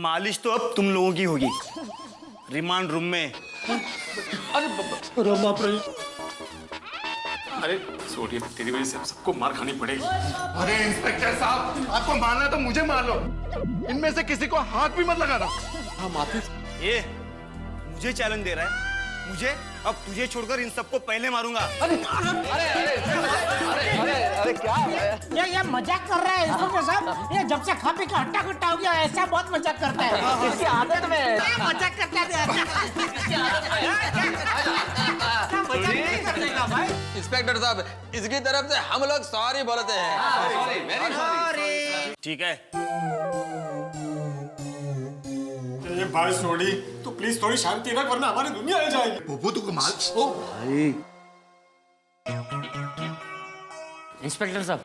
मालिश तो अब तुम लोगों की होगी, रिमांड रूम में। अरे बाप रे, अरे सोडी, तेरी वजह से हम सबको मार खानी पड़ेगी। अरे इंस्पेक्टर साहब, आपको मारना तो मुझे मार लो, इनमें से किसी को हाथ भी मत लगाना। हाँ माफी। ये मुझे चैलेंज दे रहा है, मुझे? अब तुझे छोड़कर इन सबको पहले मारूंगा। अरे क्या ये मजाक कर रहा है इंस्पेक्टर साहब। ये जब से खा पी के हट्टा कट्टा हो गया, ऐसा बहुत मजाक करता है। इसकी आदत में मजाक करता है। इंस्पेक्टर साहब, इसकी तरफ से हम लोग सॉरी बोलते हैं। ठीक है, ये भाई सोडी, तू प्लीज थोड़ी शांति रख वरना हमारी दुनिया आ जाएगी। पोपो तो कमाल। ओ भाई इंस्पेक्टर साहब,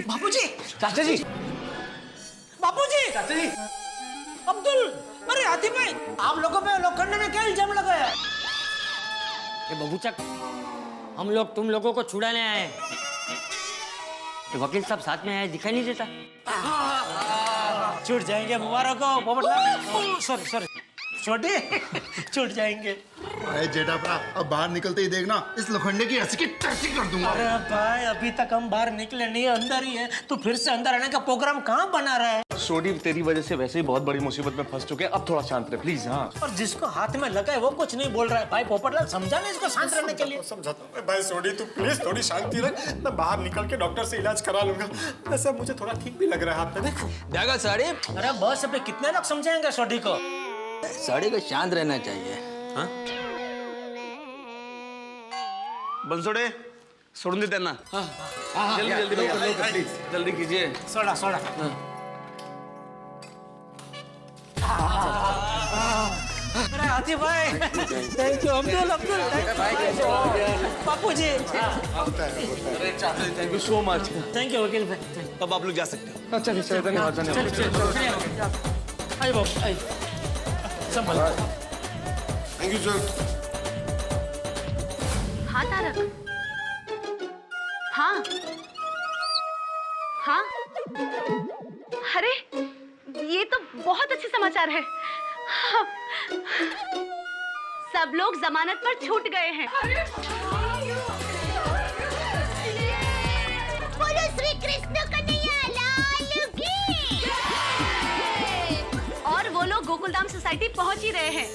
बाबूजी, चाचा जी, बाबूजी, चाचा जी, अब्दुल, अरे हाथी भाई, आप लोगों पे लोखंडे ने क्या इल्जाम लगाया? ये बबूचक, हम लोग तुम लोगों को छुड़ाने आए। ये वकील साहब साथ में आए, दिखाई नहीं देता? छूट जाएंगे मुबारक हो पोपटलाल। सॉरी सॉरी, छोटे छूट जाएंगे। अरे जेठा भरा, अब बाहर निकलते ही देखना, इस लोखंडे की ऐसी की टैक्सी कर दूंगा। अरे भाई, अभी तक हम बाहर निकले नहीं, अंदर ही है। तू फिर से अंदर आने का प्रोग्राम कहाँ बना रहा है? सोडी, तेरी वजह से वैसे ही बहुत बड़ी मुसीबत में फंस चुके हैं, अब थोड़ा शांत रहे प्लीज। हाँ, और जिसको हाथ में लगा है वो कुछ नहीं बोल रहा है। भाई पोपटलाल, समझाना इसको शांत रहने के लिए। समझाता हूँ भाई सोडी, तू प्लीज थोड़ी शांति रख, मैं बाहर निकल के डॉक्टर से इलाज करा लूंगा। वैसे मुझे थोड़ा ठीक भी लग रहा है हाथ में, देख। देखो साड़ी, अरे बस, अभी कितने लोग समझाएंगे सोडी को? साड़ी को शांत रहना चाहिए। हाँ? बंसोड़े सोडून दे त्यांना। जल्दी जल्दी भैया, जल्दी कीजिए। Soda soda. अरे हाथी भाई, thank you Abdul, Abdul Bapuji, thank you so much. Thank you वकील भाई। अब आप लोग जा सकते हो। अच्छा सर, धन्यवाद धन्यवाद। आइए बाबू, आइए, संभल। Thank you sir. हाँ तारक, हाँ हाँ, अरे ये तो बहुत अच्छे समाचार है। हाँ, सब लोग जमानत पर छूट गए हैं। बोलो श्री कृष्ण कन्हैया लाल की। और वो लोग गोकुलधाम सोसाइटी पहुंच ही रहे हैं।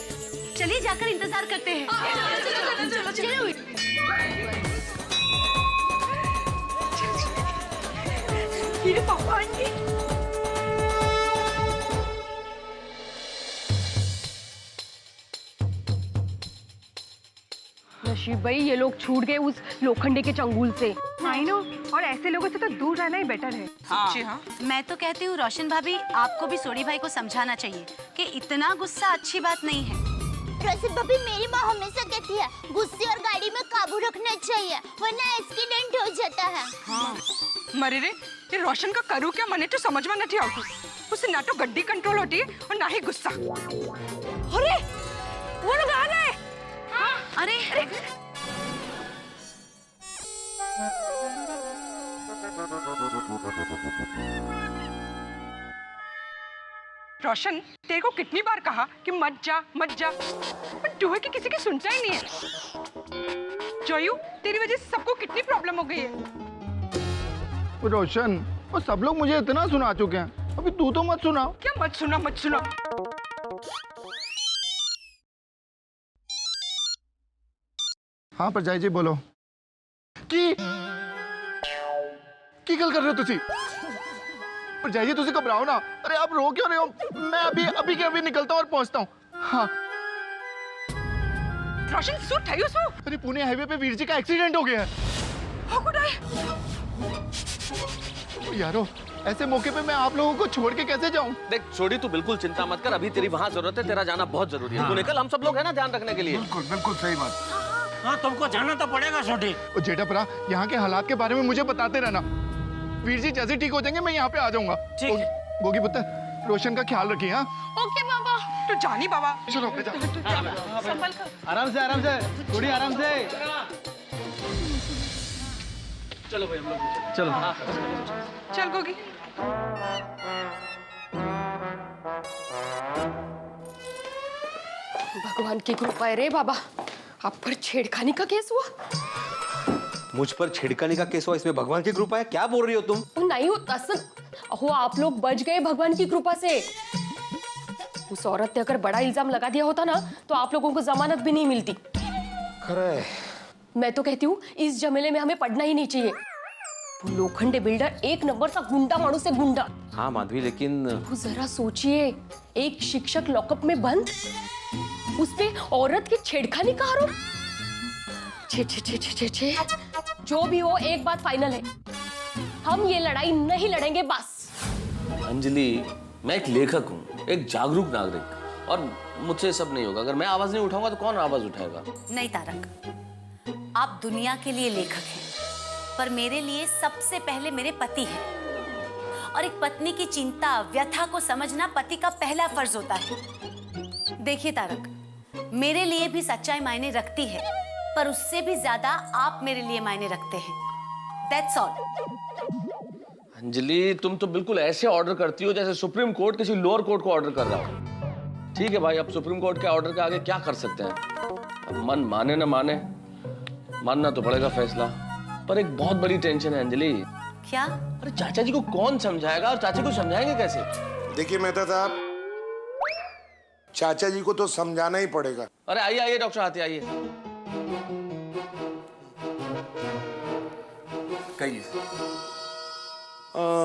चलिए जाकर इंतजार करते हैं। चलो चलो। ये भगवान जी। नशीब भाई, ये लोग छूट गए उस लोखंडे के चंगुल से। आई नो, और ऐसे लोगों से तो दूर रहना ही बेटर है। हाँ। मैं तो कहती हूँ रोशन भाभी, आपको भी सोडी भाई को समझाना चाहिए कि इतना गुस्सा अच्छी बात नहीं है। रोशन भाभी, मेरी माँ हमेशा कहती है गुस्से और गाड़ी में काबू रखना चाहिए, वरना एक्सीडेंट हो जाता है। हाँ। मरे रे, ये रोशन का करूँ क्या, मने तो समझ में नहीं आती। उसे ना तो गड्डी कंट्रोल होती है और ना ही गुस्सा। अरे वो लोग आ गए। अरे रोशन, तेरे को कितनी बार कहा कि मत जा मत जा, पर तू है कि किसी की सुनता ही नहीं है। जोयू, तेरी वजह से सबको कितनी प्रॉब्लम हो गई है। रोशन, वो सब लोग मुझे इतना सुना चुके हैं, अभी तू तो मत सुना। क्या मत सुना मत सुना? हाँ परजाई जी बोलो। की गल कर रहे हो तुसी? परजाई जी तुसी घबराओ ना। अरे आप रो क्यों रहे हो? मैं अभी के अभी निकलता हूँ और पहुंचता हूँ। हाँ। रोशन, सूट है उसको। अरे पुणे हाईवे पे वीर जी का एक्सीडेंट हो गया है। How could I? यारो, ऐसे मौके पे मैं आप लोगों को छोड़ के कैसे जाऊं? देख छोड़ी, तू बिल्कुल चिंता मत कर, अभी तेरी वहाँ जरूरत है, तेरा जाना बहुत जरूरी है। तू निकल, हम सब लोग हैं ना ध्यान रखने के लिए। बिल्कुल सही बात। हाँ, तुमको जाना तो पड़ेगा छोटी। जेठा परा, यहाँ के हालात के बारे में मुझे बताते रहना। वीर जी जैसे ठीक हो जाएंगे मैं यहाँ पे आ जाऊंगा। ठीक है। गोगी पुत्र, रोशन का ख्याल रखिए। हाँ, ओके बाबा। तो जानी बाबा। चलो मैं जाऊं। संभल कर। आराम से थोड़ी आराम से। चलो भाई हम लोग चलो। हाँ चल गोगी। भगवान की कृपा है रे बाबा, आप पर छेड़खानी का केस हुआ। मुझ पर छेड़खानी का केस हुआ, इसमें भगवान की कृपा है? क्या बोल रही हो तुम? नहीं होता सर, अहो आप लोग बच गए भगवान की कृपा से। उस औरत ने अगर बड़ा इल्जाम लगा दिया होता ना तो आप लोगों को जमानत भी नहीं मिलती। खरे मैं तो कहती हूँ इस झमेले में हमें पड़ना ही नहीं चाहिए। वो लोखंडे बिल्डर एक नंबर सा गुंडा मानो से गुंडा। हाँ माधवी, लेकिन वो जरा सोचिए, एक शिक्षक लॉकअप में बंद, उस पे औरत की छेड़खानी का आरोप। छे छे छे छे छे छे। जो भी हो, एक बात फाइनल है, हम ये लड़ाई नहीं लड़ेंगे बस। अंजलि, मैं एक लेखक हूँ, एक जागरूक नागरिक, और मुझसे सब नहीं होगा। अगर मैं आवाज नहीं उठाऊंगा तो कौन आवाज उठाएगा? नहीं तारक, आप दुनिया के लिए लेखक हैं, पर मेरे लिए सबसे पहले मेरे पति हैं। और एक पत्नी की चिंता, व्यथा को समझना पति का पहला फर्ज होता है। देखिए तारक, मेरे लिए भी सच्चाई मायने रखती है, पर उससे भी ज्यादा आप मेरे लिए मायने रखते हैं। That's all। अंजलि, तुम तो बिल्कुल ऐसे ऑर्डर करती हो जैसे सुप्रीम कोर्ट किसी लोअर कोर्ट को ऑर्डर कर रहा हो। ठीक है भाई, अब सुप्रीम कोर्ट के ऑर्डर के आगे क्या कर सकते हैं? अब मन माने ना माने, मानना तो पड़ेगा फैसला। पर एक बहुत बड़ी टेंशन है अंजलि। क्या? अरे चाचा जी को कौन समझाएगा, और चाची को समझाएंगे कैसे? देखिए मेहता साहब, चाचा जी को तो समझाना ही पड़ेगा। अरे आइए आइए डॉक्टर हाथी, आइए। कहिए।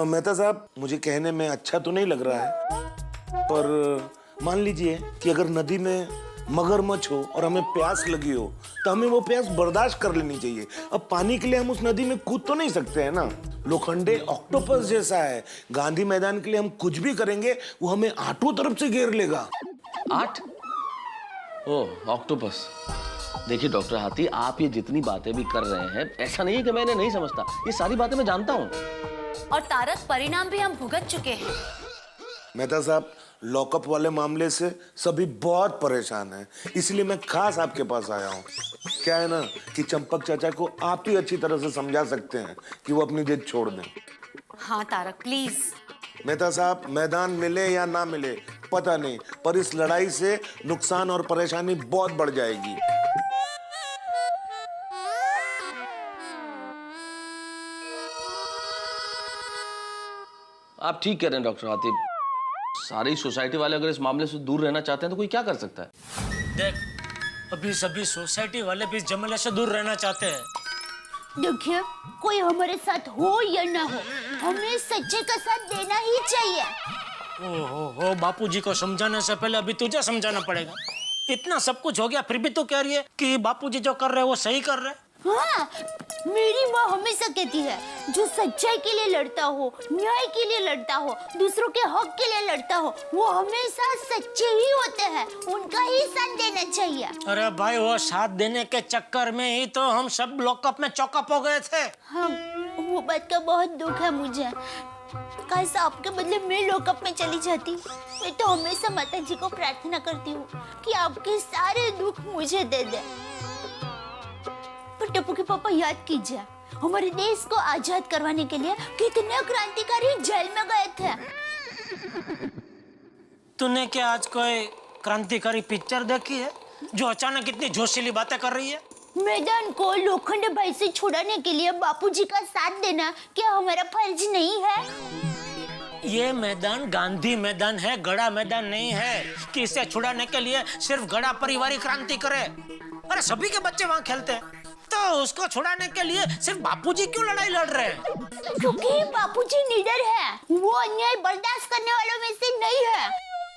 मेहता साहब, मुझे कहने में अच्छा तो नहीं लग रहा है, पर मान लीजिए कि अगर नदी में मगरमच्छ हो और हमें प्यास लगी हो तो हमें वो प्यास बर्दाश्त कर लेनी चाहिए। अब पानी के लिए हम उस नदी में कूद तो नहीं सकते हैं ना। लोखंडे ऑक्टोपस जैसा है, गांधी मैदान के लिए हम कुछ भी करेंगे वो हमें आठों तरफ से घेर लेगा। 8? ओह, ऑक्टोपस। देखिए डॉक्टर हाथी, आप ये जितनी बातें भी कर रहे हैं, ऐसा नहीं है कि मैंने नहीं समझता, ये सारी बातें मैं जानता हूँ। और तारक, परिणाम भी हम भुगत चुके हैं। मेहता साहब, लॉकअप वाले मामले से सभी बहुत परेशान हैं, इसलिए मैं खास आपके पास आया हूँ। क्या है ना कि चंपक चाचा को आप ही अच्छी तरह से समझा सकते हैं कि वो अपनी जिद छोड़ दें। हाँ तारक, प्लीज। मेहता साहब, मैदान मिले या ना मिले पता नहीं, पर इस लड़ाई से नुकसान और परेशानी बहुत बढ़ जाएगी। आप ठीक कह रहे हैं डॉक्टर हाथी। सारी सोसाइटी वाले अगर इस मामले से दूर रहना चाहते हैं तो कोई क्या कर सकता है? देख, अभी सभी सोसाइटी वाले भी इस झमेले से दूर रहना चाहते हैं। देखिए, कोई हमारे साथ हो या ना हो, हमें सच्चे का साथ देना ही चाहिए। ओहो, बापूजी को समझाने से पहले अभी तुझे समझाना पड़ेगा। इतना सब कुछ हो गया फिर भी तू कह रही है कि बापूजी जो कर रहे हैं वो सही कर रहे हैं। हाँ, मेरी माँ हमेशा कहती है, जो सच्चाई के लिए लड़ता हो, न्याय के लिए लड़ता हो, दूसरों के हक के लिए लड़ता हो, वो हमेशा सच्चे ही होते हैं, उनका ही साथ देना चाहिए। अरे भाई, वो साथ देने के चक्कर में ही तो हम सब लॉकअप में चौकअप हो गए थे। हाँ, वो बात का बहुत दुख है मुझे। काश आपके बदले मैं लॉकअप में चली जाती। मैं तो हमेशा माता जी को प्रार्थना करती हूँ कि आपके सारे दुख मुझे दे दे। पर टप्पू के पापा, याद कीजिए, हमारे देश को आजाद करवाने के लिए कितने क्रांतिकारी जेल में गए थे। तूने क्या आज कोई क्रांतिकारी पिक्चर देखी है जो अचानक इतनी जोशीली बातें कर रही है? मैदान को लोखंडे भाई से छुड़ाने के लिए बापूजी का साथ देना क्या हमारा फर्ज नहीं है? ये मैदान गांधी मैदान है, गड़ा मैदान नहीं है कि इसे छुड़ाने के लिए सिर्फ गड़ा परिवारी क्रांति करे। अरे सभी के बच्चे वहाँ खेलते हैं, तो उसको छुड़ाने के लिए सिर्फ बापूजी क्यों लड़ाई लड़ रहे हैं? क्योंकि बापूजी निडर है, वो अन्याय बर्दाश्त करने वालों में से नहीं है।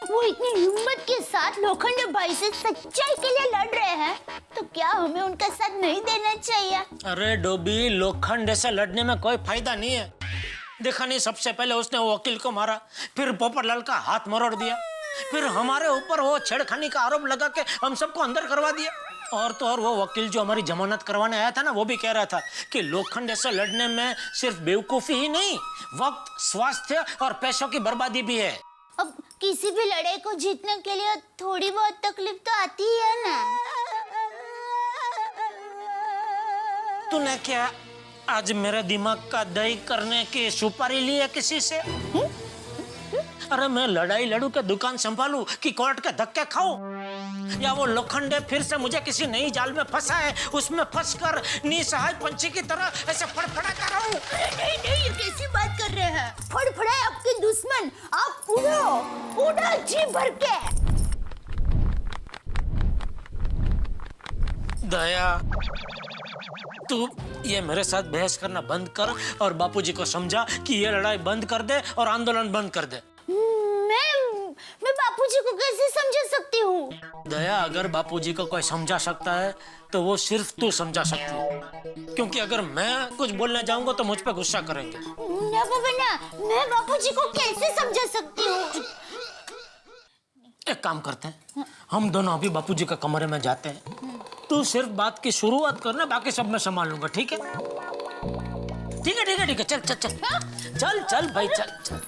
वो इतनी हिम्मत के साथ लोखंडे भाई से सच्चाई के लिए लड़ रहे हैं, तो क्या हमें उनका साथ नहीं देना चाहिए? अरे डोबी, लोखंडे से लड़ने में कोई फायदा नहीं है। देखा नहीं, सबसे पहले उसने वो वकील को मारा, फिर पोपटलाल का हाथ मरोड़ दिया, फिर हमारे ऊपर वो छेड़खानी का आरोप लगा के हम सबको अंदर करवा दिया। और तो और वो वकील जो हमारी जमानत करवाने आया था ना, वो भी कह रहा था कि लोखंडे से लड़ने में सिर्फ बेवकूफी ही नहीं, वक्त, स्वास्थ्य और पैसों की बर्बादी भी है। अब किसी भी लड़ाई को जीतने के लिए थोड़ी बहुत तकलीफ तो आती ही है ना। तूने क्या आज मेरे दिमाग का दही करने की सुपारी ली है किसी से? अरे मैं लड़ाई लड़ू के दुकान संभालू कि कोर्ट के धक्के खाऊं? या वो लोखंडे फिर से मुझे किसी नई जाल में फंसा है, उसमें फंसकर निसहाय पंछी की तरह ऐसे फड़फड़ाता रहूं? नहीं नहीं, ये कैसी बात कर रहे हैं? फड़फड़ाए आपके दुश्मन, आप उड़ो जी भर के। दया, तू ये मेरे साथ बहस करना बंद कर और बापूजी को समझा कि ये लड़ाई बंद कर दे और आंदोलन बंद कर दे। मैं बापूजी को कैसे समझा सकती हूँ? दया, अगर बापूजी को कोई समझा सकता है तो वो सिर्फ तू समझा सकती है, क्योंकि अगर मैं कुछ बोलने जाऊंगा तो मुझ पे गुस्सा करेंगे। ना बाबा ना, मैं बापूजी को कैसे समझा सकती हूँ? एक काम करते हैं, हम दोनों अभी बापूजी के कमरे में जाते हैं। तू सिर्फ बात की शुरुआत करना, बाकी सब मैं संभाल लूंगा, ठीक है? ठीक है ठीक है ठीक है, चल चल चल चल चल भाई, चल चल।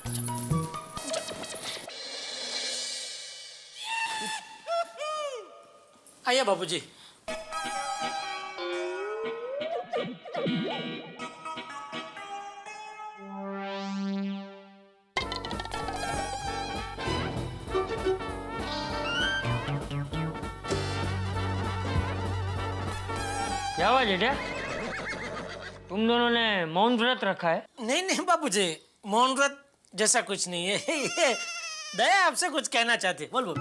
आइए बाबूजी। क्या हुआ जेठा? तुम दोनों ने मौन व्रत रखा है? नहीं नहीं बाबूजी, मौन व्रत जैसा कुछ नहीं है। ये दया आपसे कुछ कहना चाहती है, बोल बोल।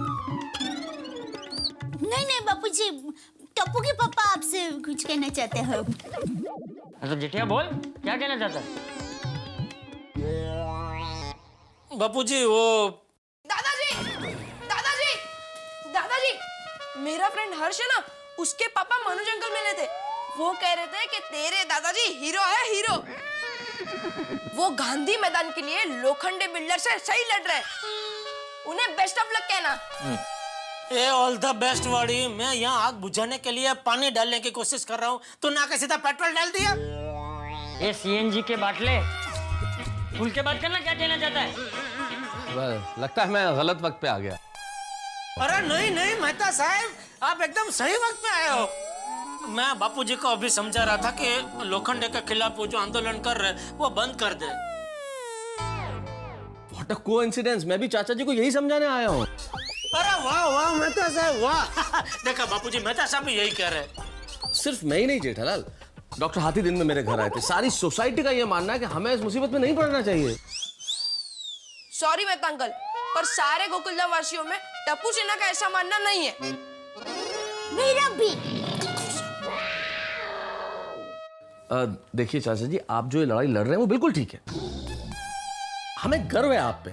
नहीं बापूजी, टप्पू के पापा आपसे कुछ कहना चाहते हैं। तो जेठिया बोल, क्या कहना चाहता है? बापूजी वो दादाजी, दादाजी, दादाजी, मेरा फ्रेंड हर्ष है ना, उसके पापा मनोज अंकल मिले थे। वो कह रहे थे कि तेरे दादाजी हीरो है, हीरो। वो गांधी मैदान के लिए लोखंडे बिल्डर से सही लड़ रहे। उन्हें बेस्ट ऑफ लक कहना। ये ऑल द बेस्ट वाड़ी। मैं यहाँ आग बुझाने के लिए पानी डालने की कोशिश कर रहा हूँ, तो ना के सीधा पेट्रोल डाल दिया। ये सीएनजी के बाटले खुल के बात करना, क्या कहना चाहता है? लगता है मैं गलत वक्त पे आ गया। अरे नहीं नहीं मेहता साहब, आप एकदम सही वक्त पे आए हो। मैं बापूजी को अभी समझा रहा था कि लोखंडे के खिलाफ वो जो आंदोलन कर रहे वो बंद कर दे। What a coincidence, मैं भी चाचा जी को यही समझाने आया हूँ। अरे वाह वाह मेहता साहब वाह। देखा बापूजी, मेहता साहब भी यही कह रहे। सिर्फ मैं ही नहीं जेठालाल, डॉक्टर हाथी दिन में मेरे घर आए थे। सारी सोसाइटी का ये मानना है कि हमें इस मुसीबत में नहीं पड़ना चाहिए। सॉरी मेहता अंकल, पर सारे गोकुलधाम वासियों में टप्पू सिन्हा का ऐसा मानना नहीं है। मेरा भी। देखिए चाचा जी, आप जो ये लड़ाई लड़ रहे हैं वो बिल्कुल ठीक है। हमें गर्व है आप पे।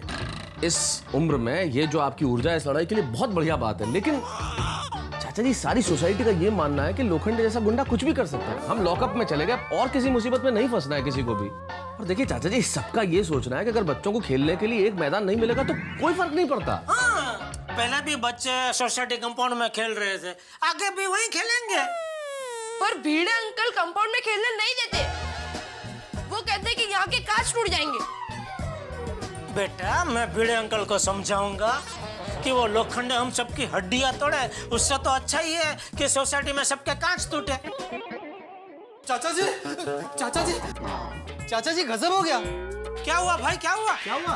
इस उम्र में ये जो आपकी ऊर्जा है इस लड़ाई के लिए बहुत बढ़िया बात है। लेकिन चाचा जी, सारी सोसाइटी का ये मानना है कि लोखंडे जैसा गुंडा कुछ भी कर सकता है। हम लॉकअप में चले गए और किसी मुसीबत में नहीं फंसना है किसी को भी। और देखिए चाचा जी, सबका ये सोचना है कि अगर बच्चों को खेलने के लिए एक मैदान नहीं मिलेगा तो कोई फर्क नहीं पड़ता। हाँ, पहले भी बच्चे सोसाइटी कंपाउंड में खेल रहे थे, आगे भी वही खेलेंगे। पर भीड़े अंकल कंपाउंड में खेलने नहीं देते। वो कहते हैं कि यहाँ के कांच टूट जाएंगे। बेटा, मैं भीड़े अंकल को समझाऊंगा कि वो लोखंडे हम सबकी हड्डियां तोड़े, उससे तो अच्छा ही है कि सोसाइटी में सबके कांच टूटे। चाचा जी, चाचा जी, चाचा जी गजब हो गया। क्या हुआ भाई, क्या हुआ? क्या हुआ?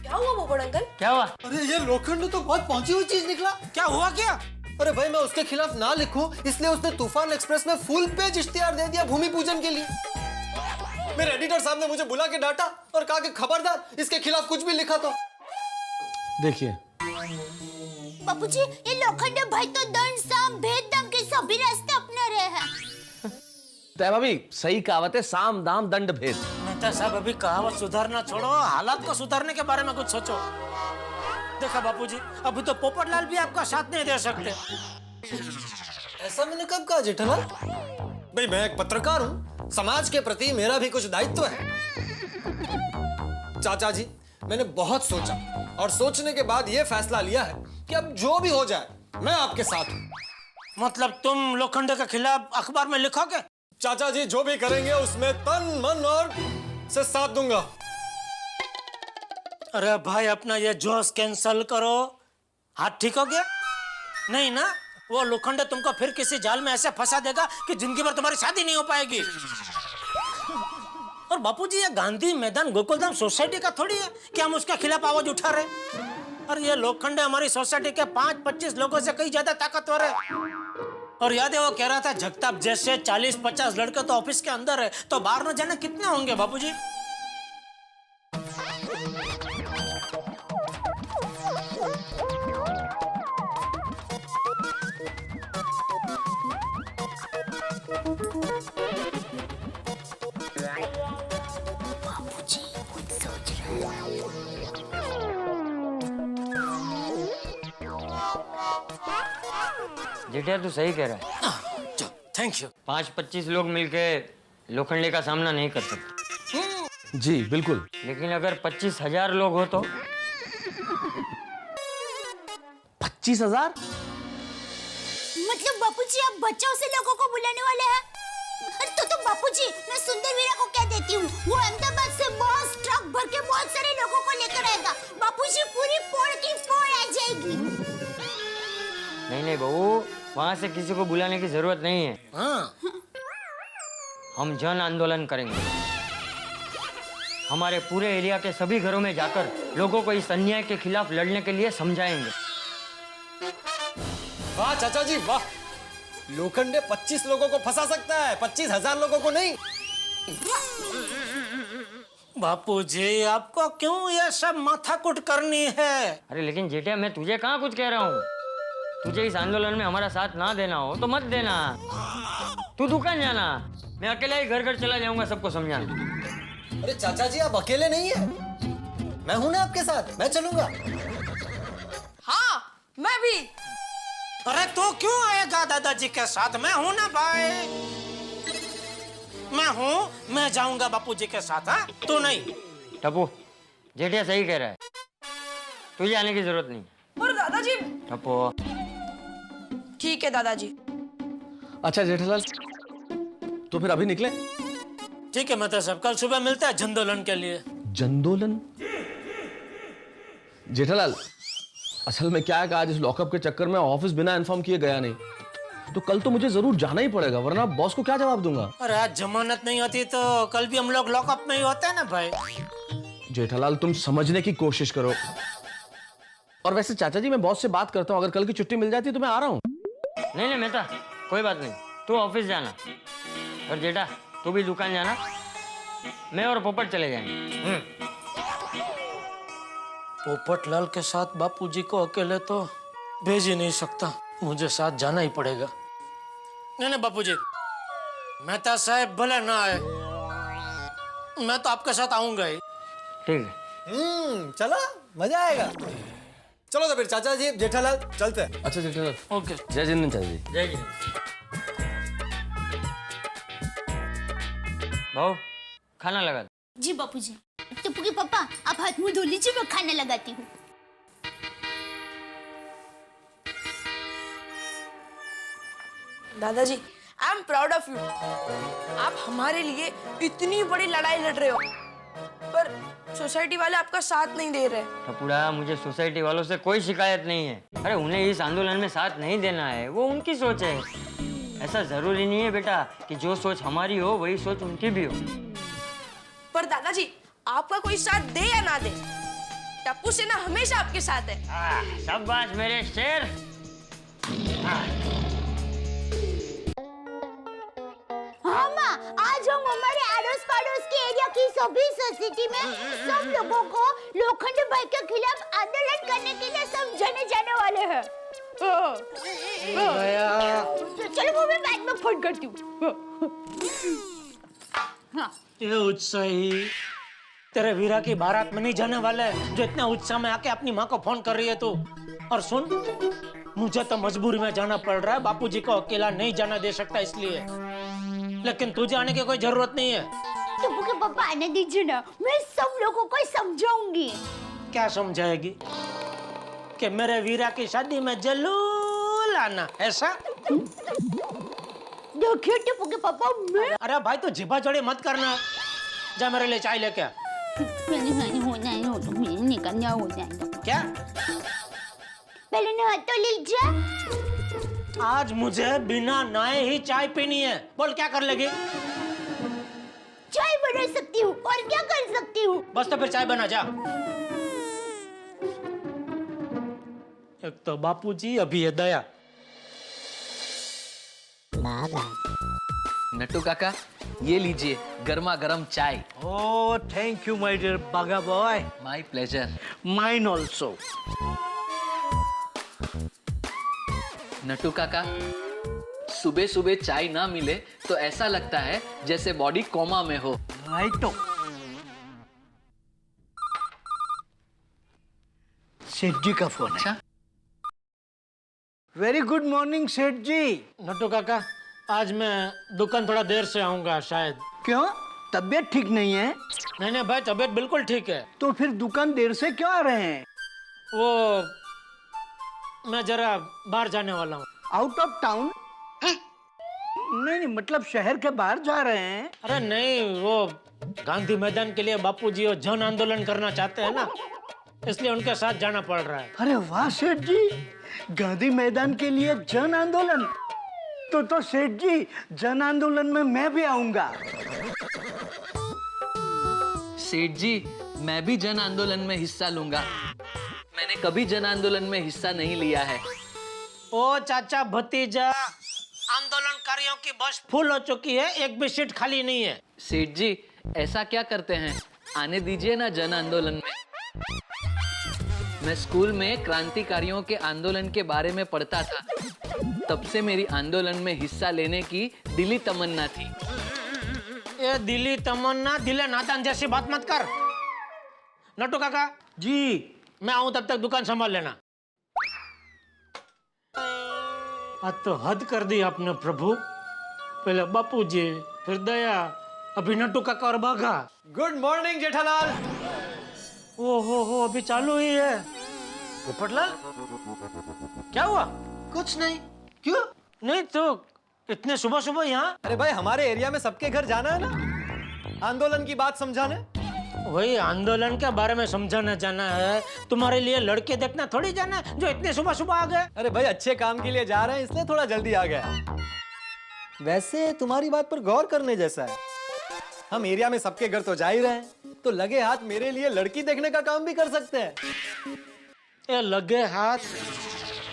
क्या हुआ पोपट अंकल? क्या हुआ? अरे ये लोखंड तो बहुत पहुंची हुई चीज निकला। क्या हुआ क्या? अरे भाई, मैं उसके खिलाफ ना लिखूं इसलिए उसने तूफान एक्सप्रेस में फुल पेज इश्तिहार दे दिया भूमि पूजन के लिए। मेरे एडिटर साहब ने मुझे बुला के डांटा और कहा कि खबरदार इसके खिलाफ कुछ भी लिखा तो। देखिए बापूजी, ये लोखंडे भाई तो दंड साम भेद दम के सभी रास्ते अपना रहे हैं। तय भाभी, सही कहावत है, साम दाम दंड भेद। मेहता साहब, अभी कहावत सुधारना छोड़ो, हालात को सुधारने के बारे में कुछ सोचो। देखा बापूजी, अभी तो पोपटलाल भी आपका साथ नहीं दे सकते। ऐसा मैंने कब कहा जेठालाल? भाई मैं एक पत्रकार हूँ, समाज के प्रति मेरा भी कुछ दायित्व है। चाचा जी, मैंने बहुत सोचा और सोचने के बाद ये फैसला लिया है कि अब जो भी हो जाए मैं आपके साथ हूँ। मतलब तुम लोखंडे के खिलाफ अखबार में लिखोगे? चाचा जी जो भी करेंगे उसमें तन मन और से साथ दूंगा। अरे भाई, अपना ये जोश कैंसल करो। हाथ ठीक हो गया? नहीं ना, वो लोखंडे तुमको फिर किसी जाल में ऐसे फंसा देगा कि जिंदगी भर तुम्हारी शादी नहीं हो पाएगी। बापूजी ये गांधी मैदान गोकुलधाम सोसाइटी का थोड़ी है कि हम उसके खिलाफ आवाज उठा रहे। और ये लोखंडे हमारी सोसाइटी के 5-25 लोगों से कहीं ज्यादा ताकतवर है। और याद है वो कह रहा था जगताप जैसे 40-50 लड़के तो ऑफिस के अंदर है, तो बाहर न जाने कितने होंगे बापूजी। जेठिया तू सही कह रहा है। Thank you. 5-25 लोग मिलके लोखंडे का सामना नहीं कर सकते। जी बिल्कुल। लेकिन अगर 25,000 लोग हो तो 25,000? मतलब बापूजी आप बच्चों से लोगों को बुलाने वाले हैं? तो बापूजी मैं सुंदर वीरा को कह देती हूँ, वो अहमदाबाद से बस ट्रक भर के बहुत सारे लोगों को लेकर आएगा। बापूजी पूरी पोड़ की पोड़ आ जाएगी। नहीं बहू, वहाँ से किसी को बुलाने की जरूरत नहीं है। हाँ। हम जन आंदोलन करेंगे। हमारे पूरे एरिया के सभी घरों में जाकर लोगों को इस अन्याय के खिलाफ लड़ने के लिए समझाएंगे। वाह चाचा जी वाह, लोखंडे 25 लोगों को फंसा सकता है, 25,000 लोगों को नहीं। बापूजी आपको क्यों ये सब माथाकुट करनी है? अरे लेकिन जेठिया मैं तुझे कहाँ कुछ कह रहा हूँ। तुझे इस आंदोलन में हमारा साथ ना देना हो तो मत देना। तू दुकान जाना, मैं अकेला ही घर घर चला जाऊंगा सबको समझाना। अरे चाचा जी आप अकेले नहीं है, मैं हूं ना आपके साथ, मैं चलूंगा। हाँ मैं भी। अरे तो क्यों आएगा दादाजी के साथ? मैं हूं ना भाई, मैं हूं, मैं जाऊंगा बापूजी के साथ। हाँ तू नहीं। टप्पू जेठिया सही कह रहा है, तुझे आने की जरूरत नहीं। पर दादाजी। टप्पू ठीक है दादाजी। अच्छा जेठालाल, तो फिर अभी निकले? ठीक है मतलब सब कल सुबह मिलते हैं जनदोलन के लिए। जनदोलन? जेठालाल असल में क्या है कि आज इस लॉकअप के चक्कर में ऑफिस बिना इन्फॉर्म किए गया नहीं, तो कल तो मुझे जरूर जाना ही पड़ेगा, वरना बॉस को क्या जवाब दूंगा। अरे आज जमानत नहीं होती तो कल भी हम लोग लॉकअप में ही होते हैं ना भाई। जेठालाल तुम समझने की कोशिश करो। और वैसे चाचा जी मैं बॉस से बात करता हूँ, अगर कल की छुट्टी मिल जाती है तो मैं आ रहा हूँ। नहीं मेहता कोई बात नहीं, तू ऑफिस जाना और जेठा तू भी दुकान जाना, मैं और पोपट चले जाएंगे। पोपटलाल के साथ बापूजी को अकेले तो भेज ही नहीं सकता, मुझे साथ जाना ही पड़ेगा। नहीं बापूजी, मेहता साहब भले ना आए, मैं तो आपके साथ आऊंगा ही। ठीक है। चलो मजा आएगा। चलो तो फिर चाचा जी जेठालाल चलते हैं। अच्छा जेठालाल ओके। जय जिंदन चाचा जी। जय जी। भाऊ खाना लगा। जी बापूजी। टप्पू के पापा आप हाथ मुंह धो लीजिए, मैं खाना लगाती हूँ। दादाजी I am proud of you. आप हमारे लिए इतनी बड़ी लड़ाई लड़ रहे हो, पर सोसाइटी वाले आपका साथ नहीं दे रहे। टपुड़ा मुझे सोसाइटी वालों से कोई शिकायत नहीं है। अरे उन्हें इस आंदोलन में साथ नहीं देना है, वो उनकी सोच है। ऐसा जरूरी नहीं है बेटा कि जो सोच हमारी हो वही सोच उनकी भी हो। पर दादाजी आपका कोई साथ दे या ना दे, टप्पू सेना हमेशा आपके साथ है। शाबाश मेरे शेर। हाँ माँ, आज हम हमारे आड़ोस पड़ोस के एरिया की सभी सोसाइटी में सब लोगों को लोखंडे भाई के खिलाफ आंदोलन करने के लिए समझाने जाने वाले हैं। चलो वो मैं बाद में फोन करती हूँ। ये उत्साही तेरे वीरा की बारात में नहीं जाने वाला है जो इतना उत्साह में आके अपनी माँ को फोन कर रही है तू। और सुन, मुझे तो मजबूरी में जाना पड़ रहा है, बापूजी को अकेला नहीं जाना दे सकता इसलिए, लेकिन तुझे आने की कोई जरूरत नहीं है। टप्पू के पापा आने दीजिए ना, मैं सब लोगों को समझाऊंगी। क्या समझाएगी? कि मेरे वीरा की शादी में जलूल आना, ऐसा? देखिए टप्पू के पापा मैं। अरे भाई तो जिबा जड़े मत करना, जा मेरे लिए चाय लेके आ। निकलना हो जाएगा। क्या? पहले नहा तो लीजिए। आज मुझे बिना नहाए ही चाय पीनी है। बोल क्या कर लेगी? चाय बना सकती हूँ और क्या कर सकती हूँ। बस तो फिर चाय बना जा। एक तो बापूजी, अभी है दया। नट्टू काका, ये लीजिए गर्मा गर्म चाय। Oh, thank you, my dear Baga boy. My pleasure. Mine also. Nattu काका, सुबह सुबह चाय ना मिले तो ऐसा लगता है जैसे बॉडी कोमा में हो। Righto. सेठ जी का फोन है। वेरी गुड मॉर्निंग सेठ जी। नट्टू काका, आज मैं दुकान थोड़ा देर से आऊंगा शायद। क्यों, तबीयत ठीक नहीं है? नहीं नहीं भाई, तबीयत बिल्कुल ठीक है। तो फिर दुकान देर से क्यों आ रहे हैं? वो मैं जरा बाहर जाने वाला हूँ। Out of town? नहीं नहीं, मतलब शहर के बाहर जा रहे हैं? अरे नहीं, वो गांधी मैदान के लिए बापूजी वो जन आंदोलन करना चाहते हैं ना, इसलिए उनके साथ जाना पड़ रहा है। अरे वाह सेठ जी, गांधी मैदान के लिए जन आंदोलन। तो सेठ जी, जन आंदोलन में मैं भी आऊंगा। सेठ जी, मैं भी जन आंदोलन में हिस्सा लूंगा। मैंने कभी जन आंदोलन में हिस्सा नहीं लिया है। ओ चाचा भतीजा, आंदोलनकारियों की बस फुल हो चुकी है, एक भी सीट खाली नहीं है। सेठ जी, ऐसा क्या करते हैं, आने दीजिए ना जन आंदोलन में। मैं स्कूल में क्रांतिकारियों के आंदोलन के बारे में पढ़ता था, तब से मेरी आंदोलन में हिस्सा लेने की दिली तमन्ना थी। ये दिली तमन्ना, दिले नादान जैसी बात मत कर। नट्टू काका जी, मैं आऊं तब तक दुकान संभाल लेना। आज तो हद कर दी आपने प्रभु, पहले बापूजी, फिर दया, अभी नट्टू काका और बाघा। Good morning Jethalal. हो अभी चालू ही है। पोपटलाल, क्या हुआ? कुछ नहीं। क्यों? नहीं तो इतने सुबह सुबह यहाँ? अरे भाई, हमारे एरिया में सबके घर जाना है ना, आंदोलन की बात समझाने। वही आंदोलन के बारे में समझाना जाना है, तुम्हारे लिए लड़के देखना थोड़ी जाना है जो इतने सुबह सुबह आ गए। अरे भाई, अच्छे काम के लिए जा रहे हैं, इसलिए थोड़ा जल्दी आ गया। वैसे तुम्हारी बात पर गौर करने जैसा है। हम एरिया में सबके घर तो जा ही रहे हैं, तो लगे हाथ मेरे लिए लड़की देखने का काम भी कर सकते हैं। ये लगे हाथ,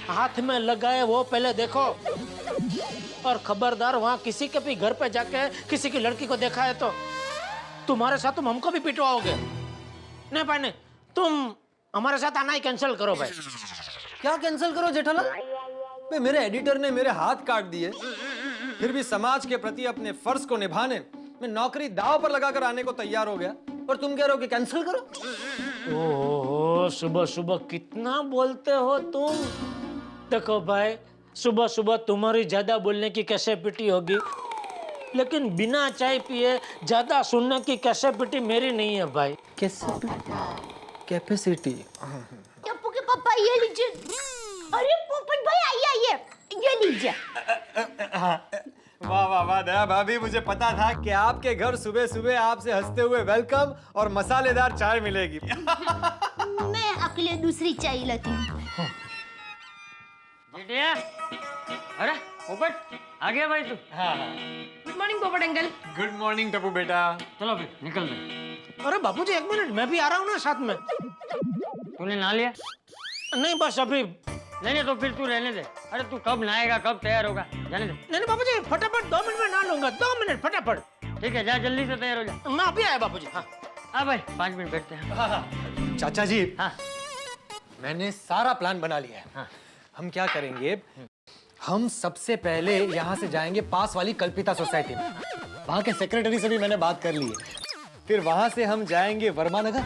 हाथ में लगाए वो पहले देखो, और खबरदार वहां किसी के भी घर पे जाके किसी की लड़की को देखा है तो तुम्हारे साथ तुम हमको भी पिटवाओगे। नहीं भाई नहीं, तुम हमारे साथ आना ही कैंसिल करो भाई। क्या कैंसिल करो जेठालाल? भाई, मेरे एडिटर ने मेरे हाथ काट दिए, फिर भी समाज के प्रति अपने फर्ज को निभाने मैं नौकरी दांव पर लगाकर आने को तैयार हो गया, और तुम कह रहे हो कि कैंसिल करो? ओहो, सुबह सुबह कितना बोलते हो तुम। देखो भाई, सुबह सुबह तुम्हारी ज्यादा बोलने की कैपेसिटी होगी, लेकिन बिना चाय पिए ज्यादा सुनने की कैपेसिटी मेरी नहीं है भाई। कैपेसिटी? टप्पू के पापा, ये लीजिए। अरे पोपट भाई, आइए आइए, ये लीजिए। वाह वाह वाह दया भाभी, मुझे पता था कि आपके घर सुबह सुबह आपसे हंसते हुए वेलकम और मसालेदार चाय मिलेगी। मैं अकेले दूसरी चाय लाती हूँ। जेठिया, अरे पोपट आ गया भाई तू? हाँ। गुड मॉर्निंग पोपट अंकल। गुड मॉर्निंग टप्पू बेटा। चलो फिर निकल रहे। अरे बापूजी, एक मिनट, मैं भी आ रहा हूँ ना साथ में। तूने नहा लिया? नहीं, बस अभी। नहीं तो फिर तू रहने दे। अरे तू कब नहाएगा, कब तैयार होगा, जाने दे। नहीं बापूजी, फटाफट 2 मिनट में नहा लूंगा, 2 मिनट फटाफट। ठीक है, जा जल्दी से तैयार हो जा। मैं अभी आया बापूजी। हाँ हाँ भाई, 5 मिनट बैठते हैं। चाचा जी, हाँ मैंने सारा प्लान बना लिया है। हाँ। हम क्या करेंगे, हम सबसे पहले यहाँ से जाएंगे पास वाली कल्पिता सोसाइटी में, वहाँ के सेक्रेटरी से भी मैंने बात कर ली है। फिर वहाँ से हम जाएंगे वर्मा नगर,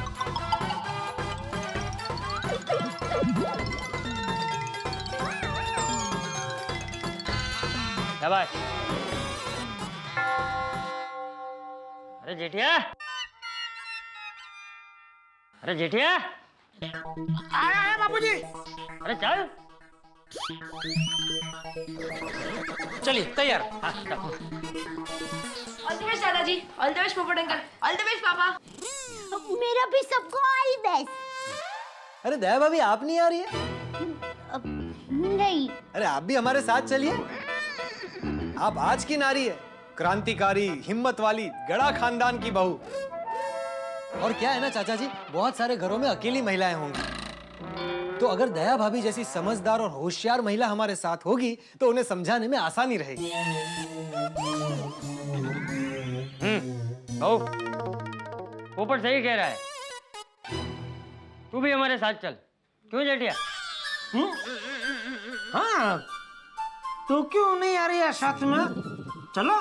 शाबाश। अरे जेठिया, अरे जेठिया, आया बापूजी। अरे चल। चलिए तैयार। ऑल द बेस्ट दादाजी, ऑल द बेस्ट पोपट अंकल, ऑल द बेस्ट पापा। मेरा भी सबको ऑल बेस्ट। अरे दया भाभी, आप नहीं आ रही है? नहीं। अरे आप भी हमारे साथ चलिए। आप आज की नारी है, क्रांतिकारी, हिम्मत वाली, गड़ा खानदान की बहू। और क्या है ना चाचा जी, बहुत सारे घरों में अकेली महिलाएं होंगी, तो अगर दया भाभी जैसी समझदार और होशियार महिला हमारे साथ होगी तो उन्हें समझाने में आसानी रहेगी। पोपट सही कह रहा है, तू भी हमारे साथ चल। क्यों जेठिया? हाँ, तो क्यों नहीं आ रही है साथ में? चलो।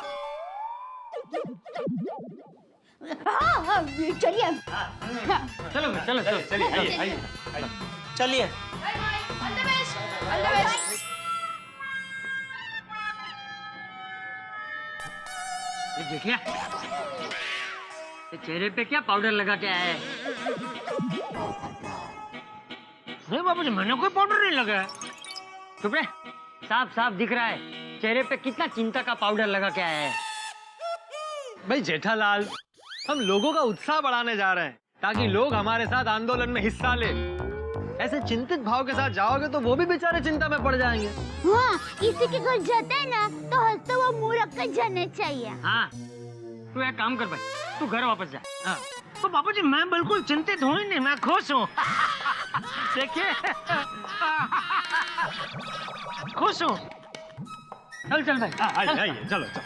हाँ, चलिए। चलो चलो चलो चलिए, आइए चलिए। जेठिया, चेहरे पे क्या पाउडर लगा के आया है? नहीं बाबूजी, मैंने कोई पाउडर नहीं लगाया। चुप रहे, साफ साफ दिख रहा है चेहरे पे कितना चिंता का पाउडर लगा के आया है। भाई जेठालाल, हम लोगों का उत्साह बढ़ाने जा रहे हैं ताकि लोग हमारे साथ आंदोलन में हिस्सा ले। ऐसे चिंतित भाव के साथ जाओगे तो वो भी बेचारे चिंता में पड़ जाएंगे। हाँ, किसी के घर जाते हैं ना तो हंसते हुए मुंह रख कर जाना चाहिए। हाँ, तू एक काम कर भाई, तू घर वापस जा। हाँ। तो बाबूजी मैं बिल्कुल चिंतित हूँ ही नहीं, मैं खुश हूँ। देखिए, खुश हूँ। चल चल भाई, आइए, चलो चलो।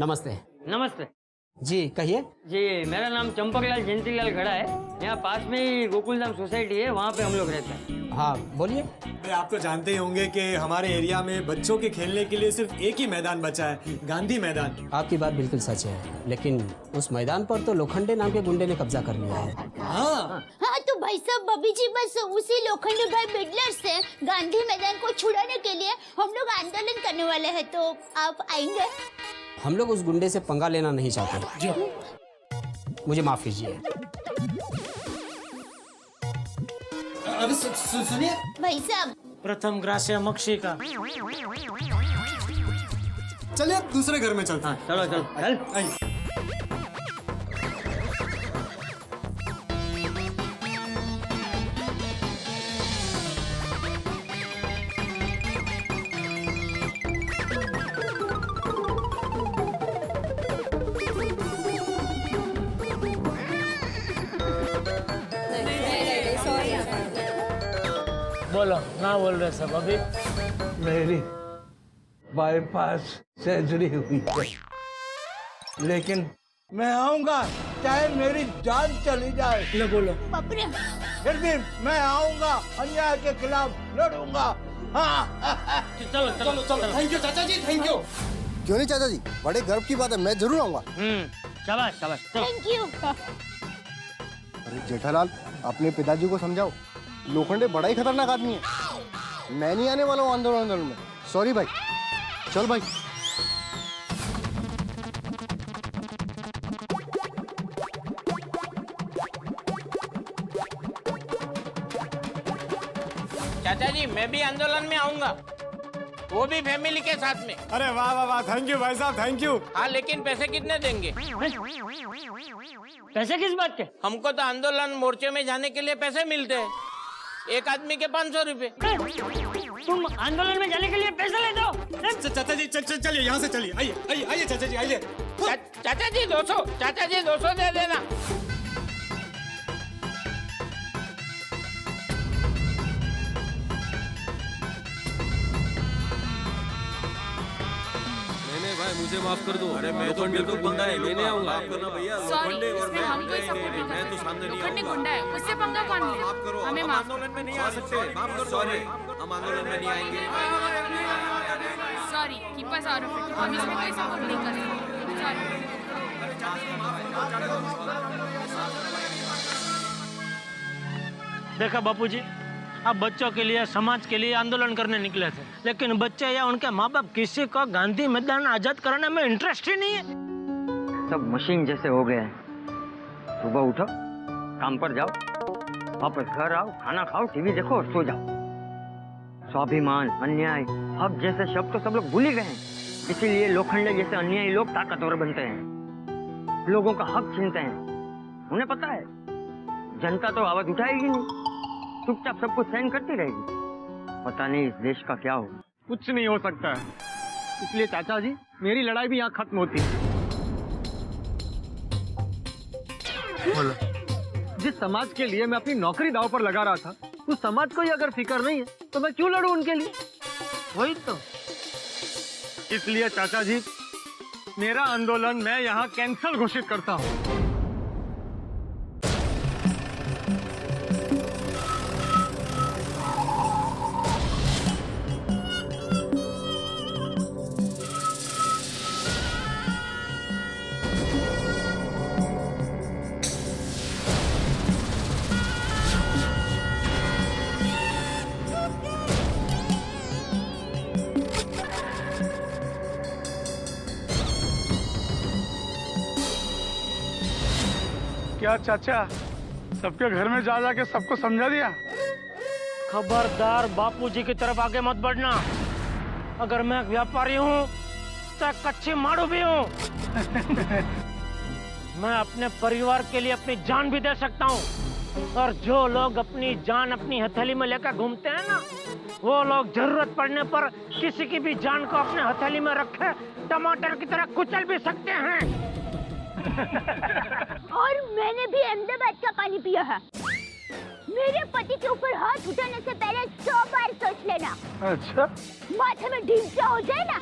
नमस्ते। नमस्ते जी कहिए। जी, मेरा नाम चंपकलाल जयंतीलाल खड़ा है। यहाँ पास में ही गोकुलधाम सोसाइटी है, वहाँ पे हम लोग रहते हैं। हाँ बोलिए। आप तो जानते ही होंगे कि हमारे एरिया में बच्चों के खेलने के लिए सिर्फ एक ही मैदान बचा है, गांधी मैदान। आपकी बात बिल्कुल सच है, लेकिन उस मैदान पर तो लोखंडे नाम के गुंडे ने कब्जा कर लिया है। हाँ तो भाई साहब, बबी जी बस उसी लोखंडे भाई बिडलर से गांधी मैदान को छुड़ाने के लिए हम लोग आंदोलन करने वाले हैं, तो आप आएंगे? हम लोग उस गुंडे से पंगा लेना नहीं चाहते। मुझे माफ कीजिए। अभी सुनिए भाई साहब, प्रथम ग्रास्य मक्षी का। चलिए दूसरे घर में चलते हैं। चलो चलो चल। आइए। बोलो, ना बोल रहे सब अभी। मेरी बाईपास सर्जरी हुई है, लेकिन मैं आऊंगा चाहे मेरी जान चली जाए। ले बोलो। बाप रे। फिर भी मैं आऊंगा, अन्याय के खिलाफ लड़ूंगा। हाँ। चलो चलो चलो। थैंक यू चाचा जी, थैंक यू। क्यों नहीं चाचा जी, बड़े गर्व की बात है, मैं जरूर आऊंगा। शाबाश शाबाश। Thank you. अरे जेठालाल, अपने पिताजी को समझाओ, लोखंडे बड़ा ही खतरनाक आदमी है। मैं नहीं आने वाला हूँ आंदोलन में। सॉरी भाई। चल भाई। चाचा जी, मैं भी आंदोलन में आऊंगा, वो भी फैमिली के साथ में। अरे वाह वाह वाह, थैंक यू भाई साहब, थैंक यू। हाँ, लेकिन पैसे कितने देंगे? पैसे किस बात के? हमको तो आंदोलन मोर्चे में जाने के लिए पैसे मिलते हैं, एक आदमी के 500 रुपए। तुम आंदोलन में जाने के लिए पैसे लेते हो? चाचा जी चलिए, यहाँ से चलिए। आइए आइए आइए चाचा जी, आइए। चाचा जी 200, चाचा जी 200 दे देना। भाई मुझे माफ कर दो। अरे मैं तो बिल्कुल पंगा नहीं लेने आऊंगा। माफ करना भैया। सॉरी, इसमें हम कोई सपोर्ट नहीं कर सकते। लोखंडी गुंडा है, उससे पंगा कौन ले? माफ करो, हमें हम माफ आंदोलन में नहीं आ सकते। माफ करो। सॉरी, हम आंदोलन में नहीं आएंगे। Sorry, keep us out of it. हम इसमें कोई सपोर्ट नहीं कर सकते। सॉरी। देखा बापूजी, आप बच्चों के लिए, समाज के लिए आंदोलन करने निकले थे, लेकिन बच्चे या उनके माँ बाप किसी को गांधी मैदान आजाद कराने में इंटरेस्ट ही नहीं है। सब मशीन जैसे हो गए हैं। सुबह उठो, काम पर जाओ, वापस घर आओ, खाना खाओ, टीवी देखो और सो जाओ। स्वाभिमान, अन्याय, हक जैसे शब्द तो सब लोग भूल ही गए हैं। इसीलिए लोखंडे जैसे अन्यायी लोग ताकतवर बनते हैं, लोगों का हक छीनते हैं। उन्हें पता है जनता तो आवाज उठाएगी नहीं, चुपचाप सब कुछ सहन करती रहेगी। पता नहीं इस देश का क्या होगा। कुछ नहीं हो सकता है, इसलिए चाचा जी मेरी लड़ाई भी यहाँ खत्म होती है। जिस समाज के लिए मैं अपनी नौकरी दांव पर लगा रहा था, उस समाज को ही अगर फिक्र नहीं है तो मैं क्यों लड़ूं उनके लिए? वही तो। इसलिए चाचा जी मेरा आंदोलन मैं यहाँ कैंसिल घोषित करता हूँ। क्या चाचा सबके घर में जा जाके सबको समझा दिया? खबरदार बापूजी की तरफ आगे मत बढ़ना। अगर मैं व्यापारी हूँ तो कच्ची मारू भी हूँ। मैं अपने परिवार के लिए अपनी जान भी दे सकता हूँ। और जो लोग अपनी जान अपनी हथेली में लेकर घूमते हैं ना, वो लोग जरूरत पड़ने पर किसी की भी जान को अपने हथेली में रखे टमाटर की तरह कुचल भी सकते हैं। और मैंने भी अहमदाबाद का पानी पिया है। मेरे पति के ऊपर हाथ उठाने से पहले 100 बार सोच लेना। अच्छा, माथे में ढींचा हो जाए ना,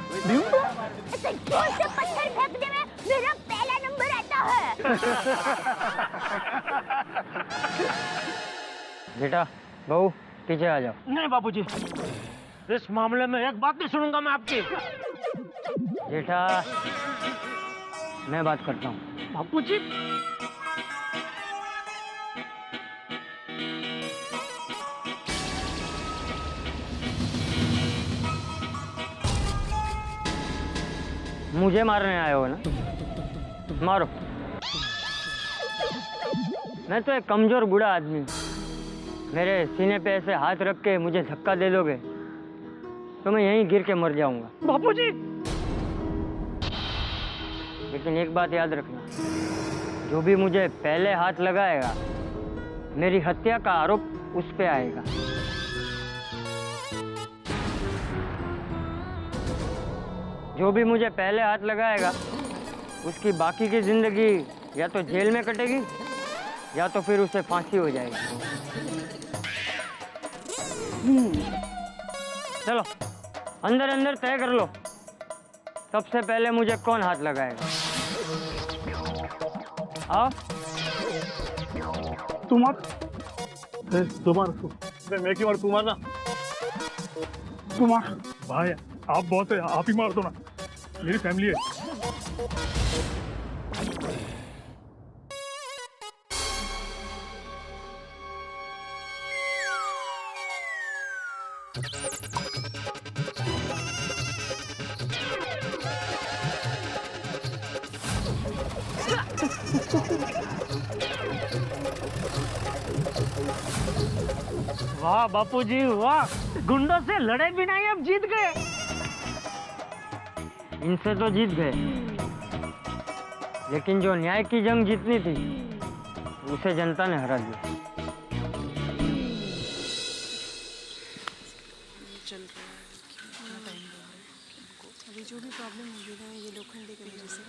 ऐसे जोर से पत्थर फेंकने में मेरा पहला नंबर आता है। बेटा बहू पीछे आ जाओ। नहीं बाबूजी, इस मामले में एक बात नहीं सुनूंगा मैं आपकी। जेठा मैं बात करता हूँ। बापूजी मुझे मारने आए हो ना, मारो। मैं तो एक कमजोर बूढ़ा आदमी, मेरे सीने पे ऐसे हाथ रख के मुझे धक्का दे दोगे तो मैं यहीं गिर के मर जाऊंगा। बापूजी लेकिन एक बात याद रखना, जो भी मुझे पहले हाथ लगाएगा मेरी हत्या का आरोप उस पे आएगा। जो भी मुझे पहले हाथ लगाएगा उसकी बाकी की जिंदगी या तो जेल में कटेगी या तो फिर उसे फांसी हो जाएगी। चलो अंदर अंदर तय कर लो, सबसे पहले मुझे कौन हाथ लगाएगा। आओ। तुम मैं क्यों मार? तू मारना। तू मार भाई, आप बहुत है, आप ही मार दो ना, मेरी फैमिली है। वाह बापूजी वाह, गुंडों से लड़े भी नहीं, अब जीत गए। इनसे तो जीत गए, लेकिन जो न्याय की जंग जीतनी थी उसे जनता ने हरा दिया। अभी जो भी प्रॉब्लम मौजूद है ये लोखंडे की वजह से।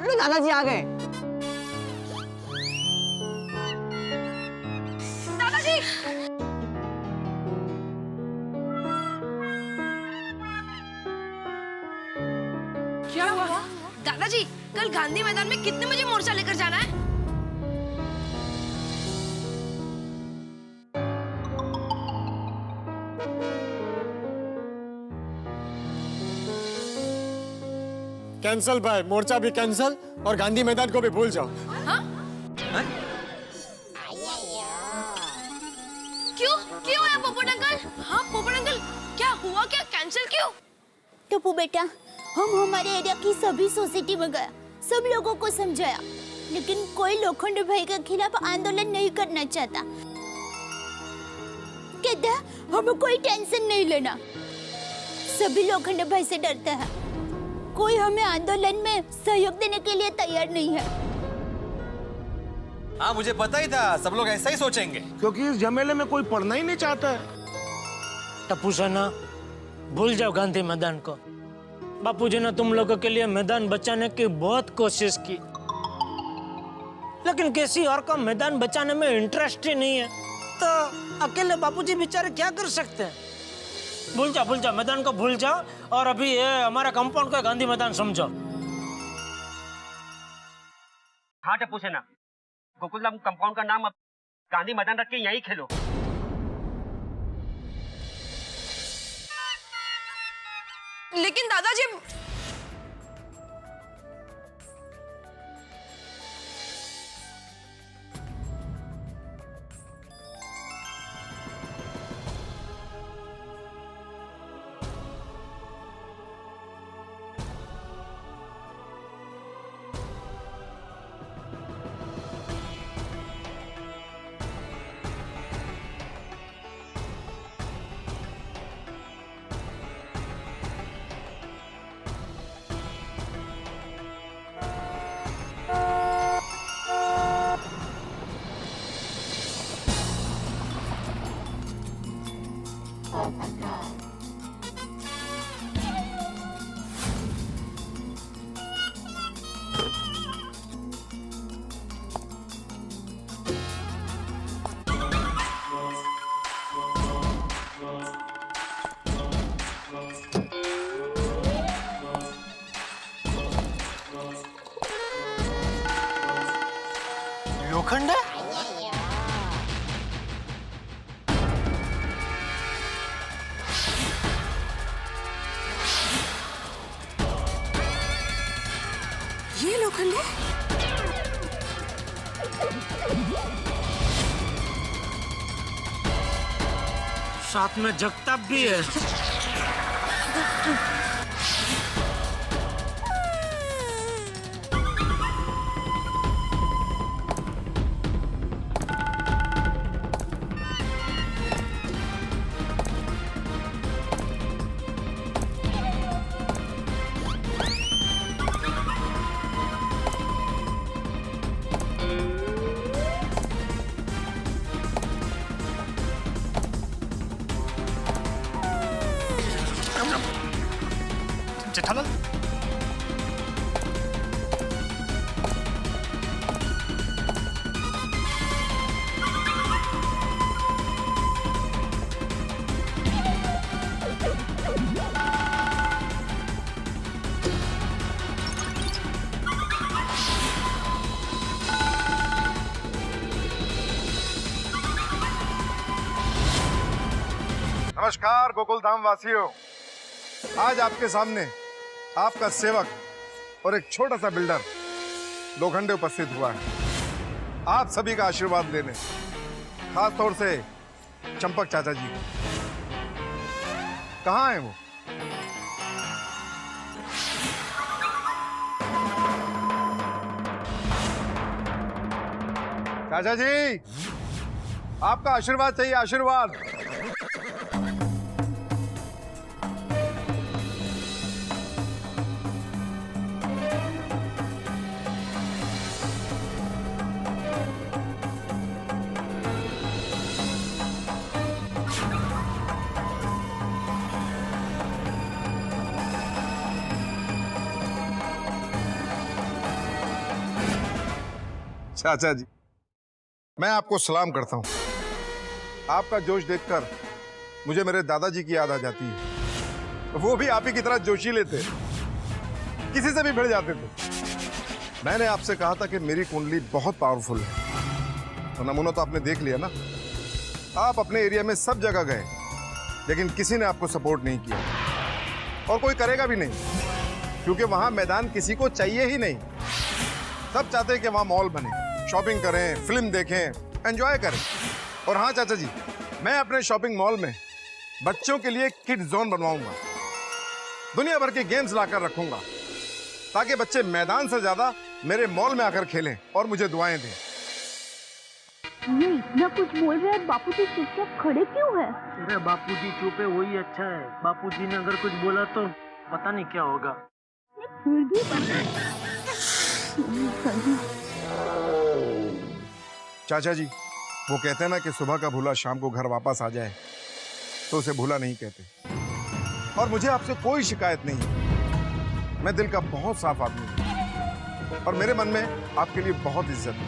अरे दादाजी आ गए। दादाजी क्या हुआ? दादाजी कल गांधी मैदान में कितने बजे मोर्चा लेकर जाना है? कैंसल भाई, मोर्चा भी कैंसल और गांधी मैदान को भी भूल जाओ। हाँ? क्यों क्यों है पोपट अंकल? हाँ पोपट अंकल, क्या हुआ? क्या कैंसिल क्यों? टप्पू बेटा, हम हमारे एरिया की सभी सोसाइटी में गया, सब लोगों को समझाया, लेकिन कोई लोखंडे भाई के खिलाफ आंदोलन नहीं करना चाहता। कहता हमें कोई टेंशन नहीं लेना, सभी लोखंडे भाई से डरते हैं। कोई हमें आंदोलन में सहयोग देने के लिए तैयार नहीं है। हाँ, मुझे पता ही था सब लोग ऐसा ही सोचेंगे, क्योंकि इस झमेले में कोई पढ़ना ही नहीं चाहता है। टप्पू सेना, भूल जाओ गांधी मैदान को। बापूजी ने तुम लोगों के लिए मैदान बचाने की बहुत कोशिश की, लेकिन किसी और का मैदान बचाने में इंटरेस्ट ही नहीं है, तो अकेले बापूजी बेचारे क्या कर सकते हैं। भूल जाओ मैदान को भूल जाओ, और अभी ये हमारा कंपाउंड को गांधी मैदान समझो। हाँ टप्पू सेना, गोकुलधाम कंपाउंड का नाम अब गांधी मैदान रख के यहीं खेलो। लेकिन दादाजी, लोखंडे? ये लोखंडे? साथ में जगताप भी है। जेठालाल, नमस्कार गोकुलधाम वासियों, आज आपके सामने आपका सेवक और एक छोटा सा बिल्डर लोखंडे उपस्थित हुआ है आप सभी का आशीर्वाद लेने, खास तौर से चंपक चाचा जी। कहाँ है वो? चाचा जी, आपका आशीर्वाद चाहिए, आशीर्वाद। चाचा जी, मैं आपको सलाम करता हूं। आपका जोश देखकर मुझे मेरे दादाजी की याद आ जाती है। वो भी आप ही की तरह जोशीले थे, किसी से भी भिड़ जाते थे। मैंने आपसे कहा था कि मेरी कुंडली बहुत पावरफुल है, तो नमूना तो आपने देख लिया ना। आप अपने एरिया में सब जगह गए, लेकिन किसी ने आपको सपोर्ट नहीं किया, और कोई करेगा भी नहीं, क्योंकि वहां मैदान किसी को चाहिए ही नहीं। सब चाहते हैं कि वहां मॉल बने, शॉपिंग करें, फिल्म देखें, एंजॉय करें। और हाँ चाचा जी, मैं अपने शॉपिंग मॉल में बच्चों के लिए किड जोन बनवाऊंगा, दुनिया भर के गेम्स लाकर रखूंगा, ताकि बच्चे मैदान से ज्यादा मेरे मॉल में आकर खेलें और मुझे दुआएं दें। ये इतना कुछ बोल रहे हैं, बापूजी चुपचाप खड़े क्यों है? अरे बापूजी चुप है वही अच्छा है। बापूजी ने अगर कुछ बोला तो पता नहीं क्या होगा। फिर भी चाचा जी, वो कहते हैं ना कि सुबह का भूला शाम को घर वापस आ जाए, तो उसे भूला नहीं कहते। और मुझे आपसे कोई शिकायत नहीं। मैं दिल का बहुत साफ आदमी हूँ और मेरे मन में आपके लिए बहुत इज्जत है।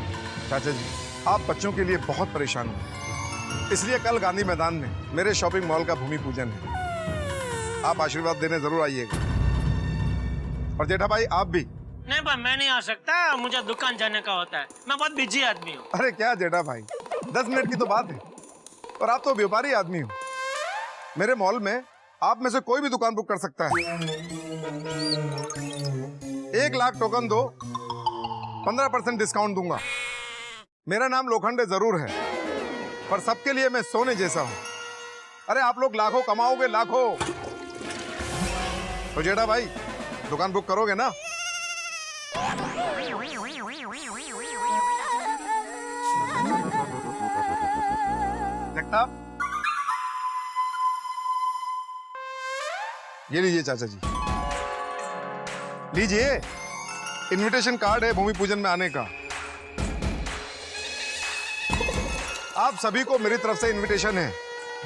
चाचा जी, आप बच्चों के लिए बहुत परेशान हैं, इसलिए कल गांधी मैदान में मेरे शॉपिंग मॉल का भूमि पूजन है। आप आशीर्वाद देने जरूर आइएगा। और जेठा भाई आप भी। नहीं भाई, मैं नहीं आ सकता, मुझे दुकान जाने का होता है, मैं बहुत बिजी आदमी हूँ। अरे क्या जेठा भाई, 10 मिनट की तो बात है। और आप तो व्यापारी आदमी हो। मेरे मॉल में आप में से कोई भी दुकान बुक कर सकता है। 1 लाख टोकन दो, 15% डिस्काउंट दूंगा। मेरा नाम लोखंडे जरूर है, पर सबके लिए मैं सोने जैसा हूं। अरे आप लोग लाखों कमाओगे, लाखों। तो जेठा भाई, दुकान बुक करोगे ना? जगताप, ये लीजिए चाचा जी, लीजिए। इनविटेशन कार्ड है भूमि पूजन में आने का। आप सभी को मेरी तरफ से इनविटेशन है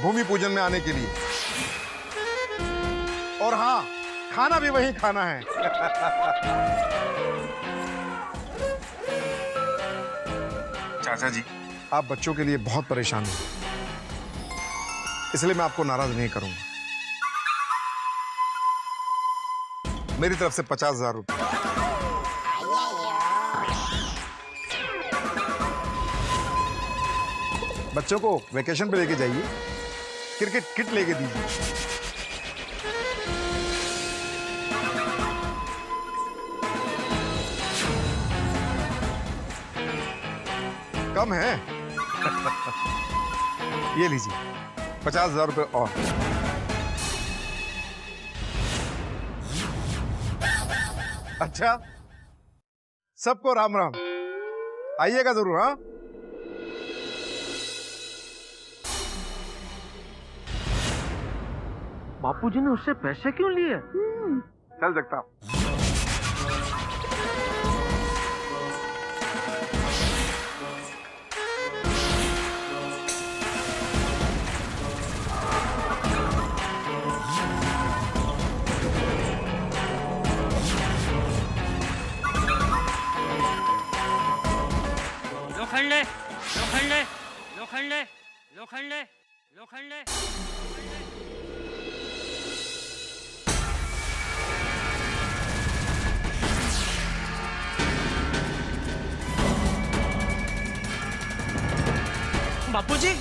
भूमि पूजन में आने के लिए। और हाँ, खाना भी वहीं खाना है। चाचा जी, आप बच्चों के लिए बहुत परेशान हैं, इसलिए मैं आपको नाराज नहीं करूंगा। मेरी तरफ से 50,000 रुपये। बच्चों को वेकेशन पे लेके जाइए, क्रिकेट किट लेके दीजिए। कम है? ये लीजिए 50,000 रुपये और। अच्छा, सबको राम राम। आइएगा जरूर। हाँ, बापूजी ने उससे पैसे क्यों लिए? चल जगताप। लोखंडे, लोखंडे, लोखंडे, लोखंडे, लोखंडे। बापूजी,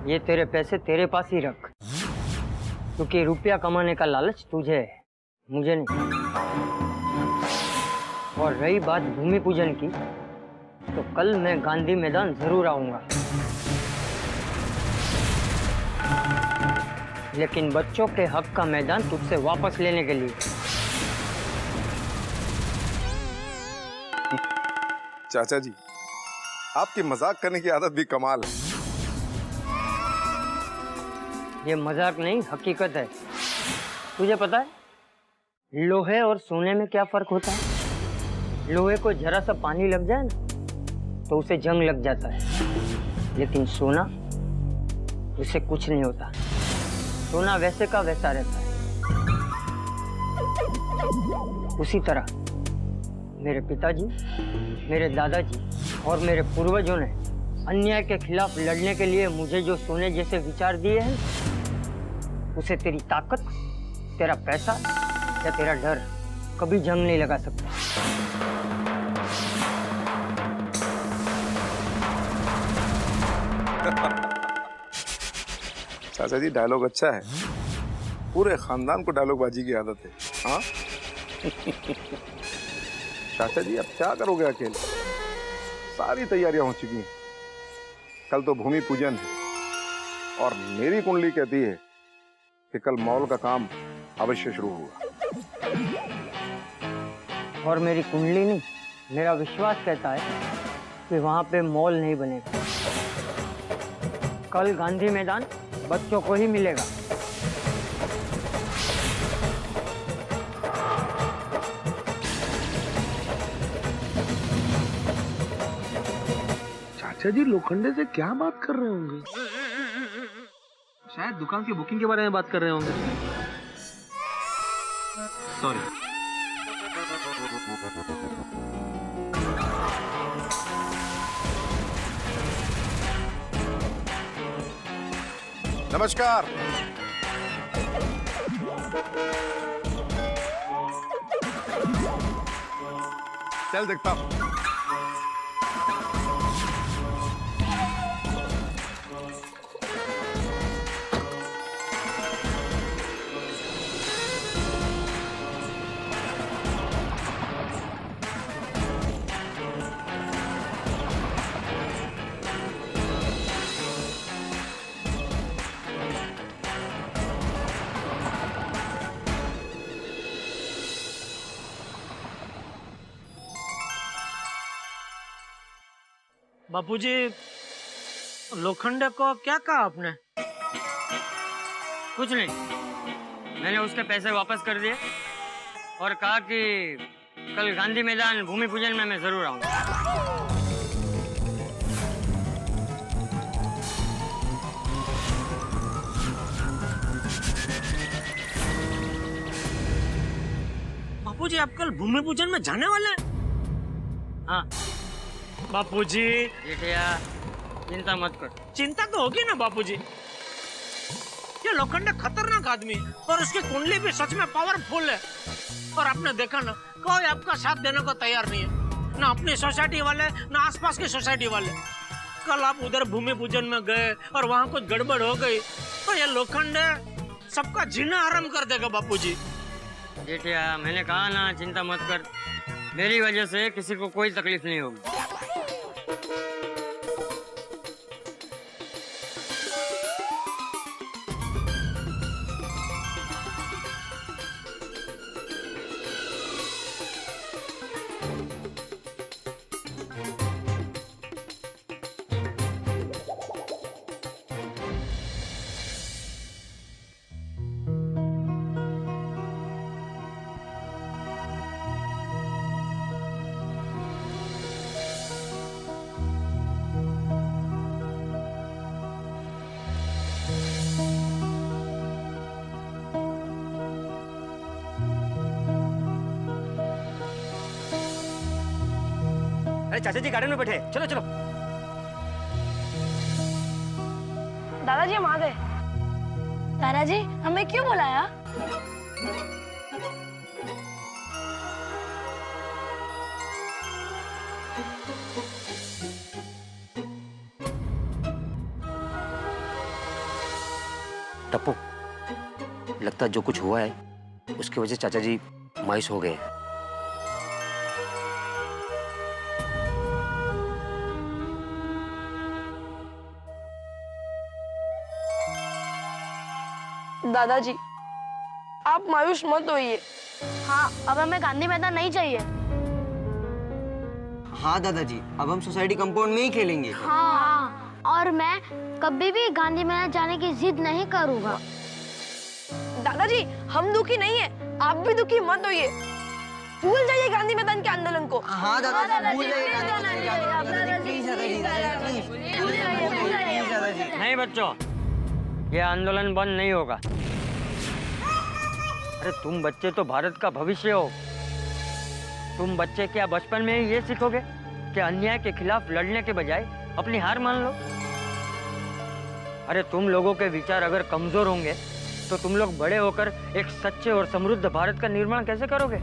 ये तेरे पैसे तेरे पास ही रख, क्योंकि रुपया कमाने का लालच तुझे है, मुझे नहीं। और रही बात भूमि पूजन की, तो कल मैं गांधी मैदान जरूर आऊंगा, लेकिन बच्चों के हक का मैदान तुझसे वापस लेने के लिए। चाचा जी, आपकी मजाक करने की आदत भी कमाल है। ये मजाक नहीं, हकीकत है। तुझे पता है लोहे और सोने में क्या फर्क होता है? लोहे को जरा सा पानी लग जाए ना तो उसे जंग लग जाता है, लेकिन सोना, उसे कुछ नहीं होता। सोना वैसे का वैसा रहता है। उसी तरह मेरे पिताजी, मेरे दादाजी और मेरे पूर्वजों ने अन्याय के खिलाफ लड़ने के लिए मुझे जो सोने जैसे विचार दिए हैं, उसे तेरी ताकत, तेरा पैसा या तेरा डर कभी जंग नहीं लगा सकता। चाचा जी डायलॉग अच्छा है, पूरे खानदान को डायलॉग बाजी की आदत है। हाँ चाचा जी अब क्या करोगे अकेले? सारी तैयारियां हो चुकी हैं। कल तो भूमि पूजन है और मेरी कुंडली कहती है कि कल मॉल का काम अवश्य शुरू होगा। और मेरी कुंडली नहीं, मेरा विश्वास कहता है कि वहां पे मॉल नहीं बनेगा। कल गांधी मैदान बच्चों को ही मिलेगा। चाचा जी लोखंडे से क्या बात कर रहे होंगे? शायद दुकान की बुकिंग के बारे में बात कर रहे होंगे। सॉरी। नमस्कार। चल देखता हूं। बापूजी, लोखंडे को क्या कहा आपने? कुछ नहीं, मैंने उसके पैसे वापस कर दिए और कहा कि कल गांधी मैदान भूमि पूजन में मैं जरूर आऊंगा। बापूजी, आप कल भूमि पूजन में जाने वाले हैं? हाँ बापूजी। बेटिया चिंता मत कर। चिंता तो होगी ना बापूजी। ये लोखंडे खतरनाक आदमी और उसकी कुंडली भी सच में पावरफुल है। और आपने देखा ना, कोई आपका साथ देने को तैयार नहीं है, ना अपनी सोसाइटी वाले ना आसपास की सोसाइटी वाले। कल आप उधर भूमि पूजन में गए और वहाँ कुछ गड़बड़ हो गई तो ये लोखंडे सबका जीना आराम कर देगा बापूजी। बेटिया मैंने कहा ना, चिंता मत कर, मेरी वजह से किसी को कोई तकलीफ नहीं होगी। अरे चाचा जी गार्डन में बैठे, चलो चलो। दादाजी हम आ गए। दादाजी हमें क्यों बुलाया? टप्पू, लगता है जो कुछ हुआ है उसकी वजह से चाचा जी मायूस हो गए। दादाजी आप मायूस मत होइए। हाँ, अब हमें गांधी मैदान नहीं चाहिए। हाँ दादाजी, अब हम सोसाइटी कंपाउंड में ही खेलेंगे। हाँ, और मैं कभी भी गांधी मैदान जाने की जिद नहीं करूँगा। दादाजी हम दुखी नहीं है, आप भी दुखी मत होइए। भूल जाइए गांधी मैदान के आंदोलन को। हाँ दादाजी, भूल जाइए नहीं बच्चों, ये आंदोलन बंद नहीं होगा। अरे तुम बच्चे तो भारत का भविष्य हो। तुम बच्चे क्या बचपन में ही ये सीखोगे कि अन्याय के खिलाफ लड़ने के बजाय अपनी हार मान लो? अरे तुम लोगों के विचार अगर कमजोर होंगे तो तुम लोग बड़े होकर एक सच्चे और समृद्ध भारत का निर्माण कैसे करोगे?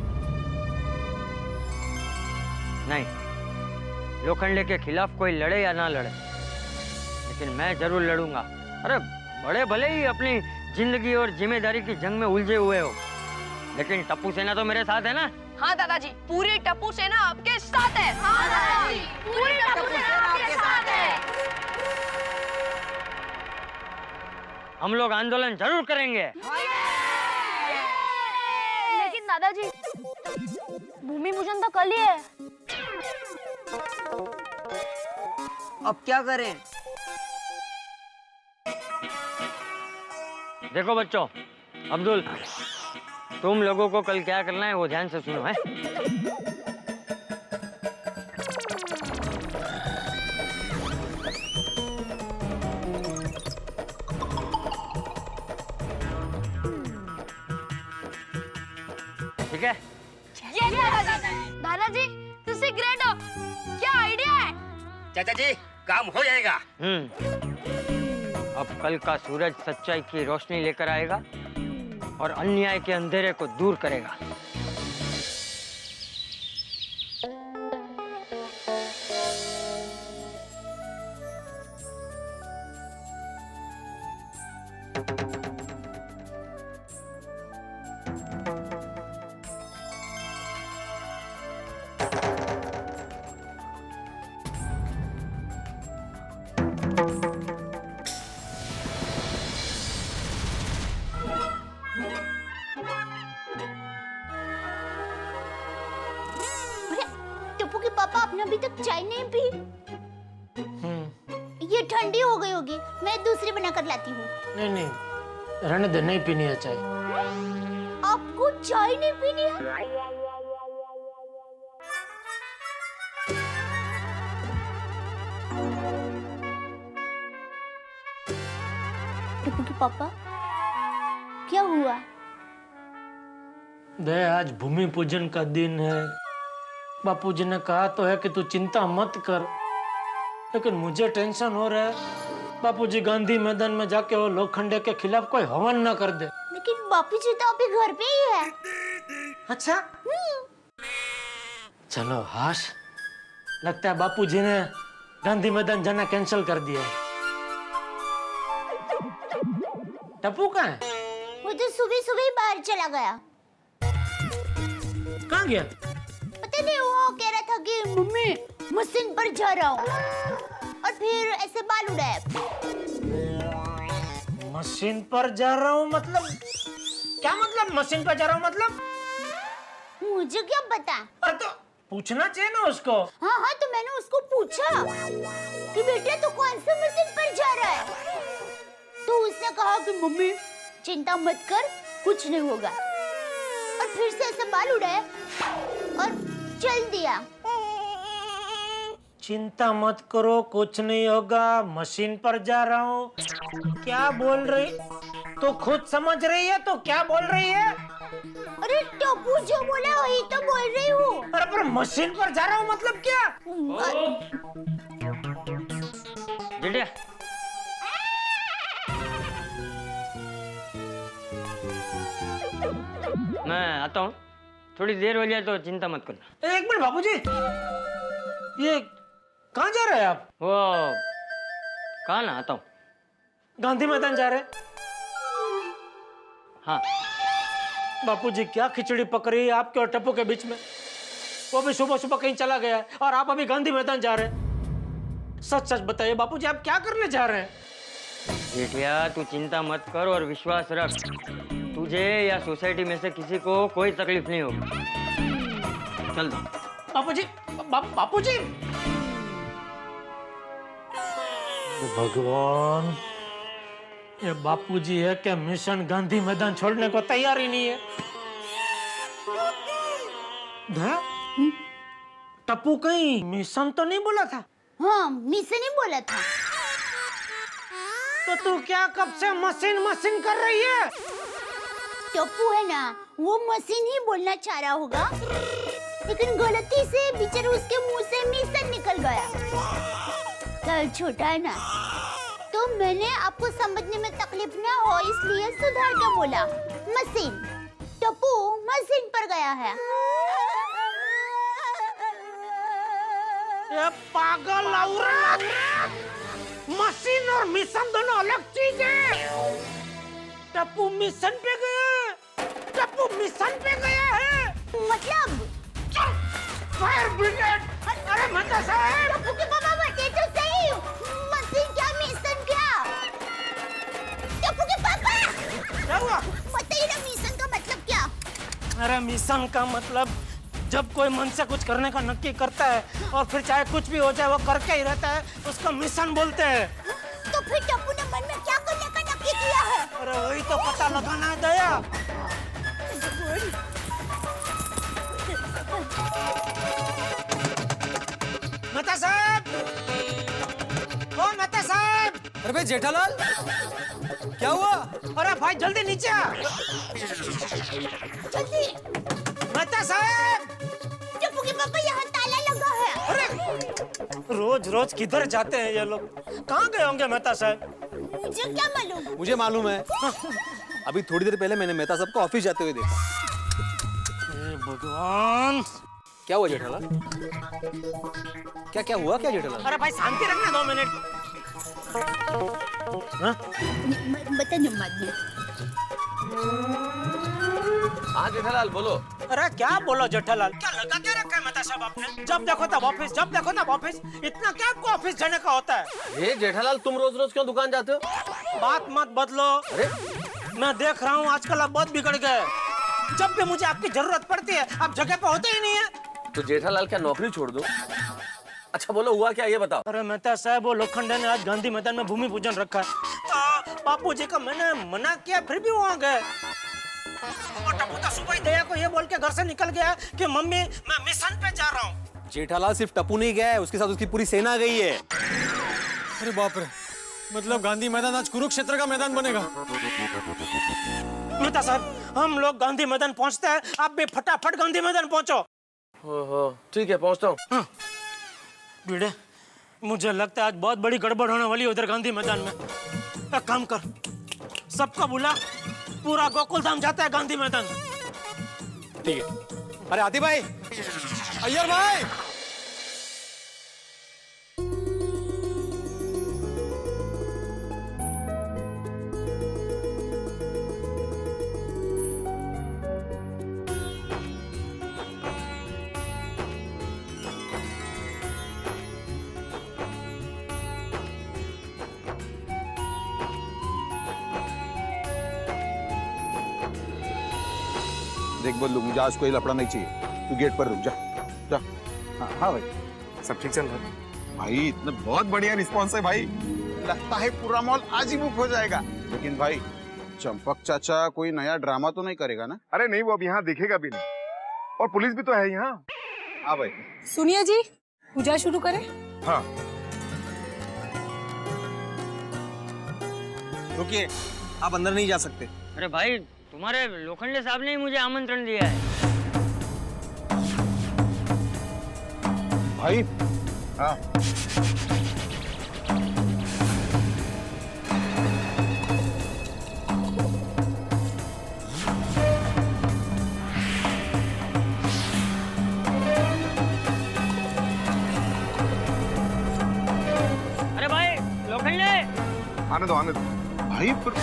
नहीं, लोखंडे के खिलाफ कोई लड़े या ना लड़े, लेकिन मैं जरूर लड़ूंगा। अरे बड़े भले ही अपनी जिंदगी और जिम्मेदारी की जंग में उलझे हुए हो, लेकिन टप्पू सेना तो मेरे साथ है ना? हाँ दादाजी, पूरी टप्पू सेना आपके साथ है। हाँ दादाजी, पूरी टप्पू सेना आपके साथ है। हम लोग आंदोलन जरूर करेंगे। लेकिन दादाजी, भूमि पूजन तो कल ही है। अब क्या करें? देखो बच्चों, अब्दुल, तुम लोगों को कल क्या करना है वो ध्यान से सुनो है। ठीक है? दादाजी, तुझसे ग्रेट हो। क्या आइडिया है? चाचा जी, काम हो जाएगा। अब कल का सूरज सच्चाई की रोशनी लेकर आएगा और अन्याय के अंधेरे को दूर करेगा। टप्पू के पापा, आपने अभी तक चाय नहीं पी? ये ठंडी हो गई होगी, मैं दूसरी बनाकर लाती हूँ। नहीं नहीं, रहने दे, नहीं पीनी है चाय। आपको चाय नहीं पीनी है? टप्पू के पापा, क्या हुआ? दे, आज भूमि पूजन का दिन है। बापूजी ने कहा तो है कि तू चिंता मत कर, लेकिन मुझे टेंशन हो रहा है। बापूजी गांधी मैदान में जाके वो लोखंडे के खिलाफ कोई हवन न कर दे। लेकिन बापूजी तो अभी घर पे ही है। अच्छा? चलो हाश, लगता है बापूजी ने गांधी मैदान जाना कैंसिल कर दिया। टप्पू कहाँ है? वो तो सुबह सुबह ही बाहर चला गया। कहाँ गया? पता नहीं, वो कह रहा था कि मम्मी मशीन पर जा रहा हूँ, और फिर ऐसे बाल उड़ाया। मशीन पर जा रहा हूँ मतलब क्या? मतलब मशीन पर जा रहा हूँ मतलब? मुझे क्या पता? अरे तो पूछना चाहिए ना उसको। हाँ हाँ, तो मैंने उसको पूछा कि बेटा तू कौन सी मशीन पर जा रहा है, तो उसने कहा कि मम्मी चिंता मत कर, कुछ नहीं होगा, और फिर से ऐसे बाल उड़ाया और चल दिया। चिंता मत करो, कुछ नहीं होगा, मशीन पर जा रहा हूँ। क्या बोल रही? तो खुद समझ रही है तो क्या बोल रही है? अरे टप्पू जो बोला वही तो बोल रही हूँ। अरे पर मशीन पर जा रहा हूँ मतलब क्या? जिटिया, मैं आता हूँ, थोड़ी देर हो जाए तो चिंता मत करना। एक मिनट बाबूजी, ये कहाँ जा रहे हैं आप? वो कहाँ ना, आता हूँ। गांधी मैदान जा रहे? हाँ। बापूजी, क्या खिचड़ी पक रही है आपके और टप्पू के बीच में? वो भी सुबह सुबह कहीं चला गया है और आप अभी गांधी मैदान जा रहे हैं। सच सच बताइए बापूजी, आप क्या करने जा रहे हैं? बेटिया, तू चिंता मत कर और विश्वास रख, तुझे या सोसाइटी में से किसी को कोई तकलीफ नहीं होगी। चल दो। बापूजी, बापूजी, भगवान, ये बापूजी है कि मिशन गांधी मैदान छोड़ने को तैयार ही नहीं है। टप्पू कहीं मिशन तो नहीं बोला था? हाँ, मिशन ही बोला था। तो तू क्या कब से मशीन मशीन कर रही है? टप्पू है ना, वो मशीन ही बोलना चाह रहा होगा, लेकिन गलती से बेचारे उसके मुंह से मिशन निकल गया। कल छोटा है ना, तो मैंने आपको समझने में तकलीफ ना हो इसलिए सुधार के बोला मशीन। टप्पू मशीन पर गया है। ये पागल औरत! मशीन और मिशन दोनों अलग चीज है। टप्पू मिशन पे गया है। टप्पू मिशन पे गया है। मतलब फायर ब्रिगेड! अरे माता साहब! टप्पू के पापा बता तो सही, मशीन क्या मिशन क्या? टप्पू के पापा क्या हुआ? बताइए ना मिशन का मतलब क्या? अरे मिशन का मतलब जब कोई मन से कुछ करने का नक्की करता है और फिर चाहे कुछ भी हो जाए वो करके ही रहता है, उसका मिशन बोलते हैं। तो फिर टप्पू ने मन में क्या करने का नक्की किया है? अरे वही तो पता लगाना है दया। मेहता साहब! ओ मेहता साहब! अरे भाई जेठालाल, क्या हुआ? अरे भाई जल्दी नीचे आ। जल्दी। मेहता साहब! टप्पू के पापा यहाँ ताला लगा है। अरे रोज रोज किधर जाते हैं ये लोग? कहाँ गए होंगे मेहता साहब? मुझे क्या मालूम? मुझे मालूम है। अभी थोड़ी देर पहले मैंने मेहता साहब को ऑफिस जाते हुए देखा। हे भगवान! क्या हुआ जेठालाल? क्या हुआ क्या जेठालाल? अरे भाई शांति रखना 2 मिनट। बता न बाद में। हाँ जेठालाल बोलो। अरे क्या बोलो जेठालाल? क्या लगा क्या रखा है मेहता साहब आपने? जब देखो तब ऑफिस, जब देखो तब ऑफिस। इतना क्या आपको ऑफिस जाने का होता है? ये जेठालाल तुम रोज रोज क्यों दुकान जाते हो? बात मत बदलो। अरे मैं देख रहा हूँ आजकल आप बहुत बिगड़ गए। जब भी मुझे आपकी जरूरत पड़ती है आप जगह पे होते ही नहीं है। तो जेठालाल क्या नौकरी छोड़ दो? अच्छा बोलो हुआ क्या ये बताओ। अरे मेहता साहब वो लोखंडे ने आज गांधी मैदान में भूमि पूजन रखा है। तो बापू जी का मैंने मना किया फिर भी वहाँ गए। वो टप्पू तो सुबह ही दया को ये बोल के घर से निकल गया कि मम्मी मैं मिशन पे जा रहा हूँ। जेठालाल सिर्फ टप्पू नहीं गया है, उसके साथ उसकी पूरी सेना गई है। अरे बाप रे, मतलब गांधी मैदान आज कुरुक्षेत्र का मैदान बनेगा। मेहता साहब हम लोग गांधी मैदान पहुँचते हैं, आप भी फटाफट गांधी मैदान पहुँचो। ठीक है पहुँचता हूँ। हाँ। भिड़े मुझे लगता है आज बहुत बड़ी गड़बड़ होने वाली है उधर गांधी मैदान में। एक काम कर, सबको बुला, पूरा गोकुल धाम जाता है गांधी मैदान। ठीक है। अरे आती भाई, अय्यर भाई, देख बदलू, मुझे आज कोई लफड़ा नहीं चाहिए। तू गेट पर रुक जा। जा। हाँ हाँ भाई, सब ठीक चल रहा है भाई। इतना बहुत बढ़िया रिस्पॉन्स है भाई, लगता है पूरा मॉल आज ही बुक हो जाएगा। लेकिन भाई चंपक चाचा कोई नया ड्रामा तो नहीं करेगा ना? अरे नहीं, वो अब यहाँ दिखेगा भी नहीं, और पुलिस भी तो है यहाँ। हाँ भाई। सुनिए जी, पूजा शुरू करें? हाँ रुकिए, आप अंदर नहीं जा सकते। अरे भाई तुम्हारे लोखंडे साहब ने ही मुझे आमंत्रण दिया है। भाई हाँ अरे भाई लोखंडे, आने दो भाई। पर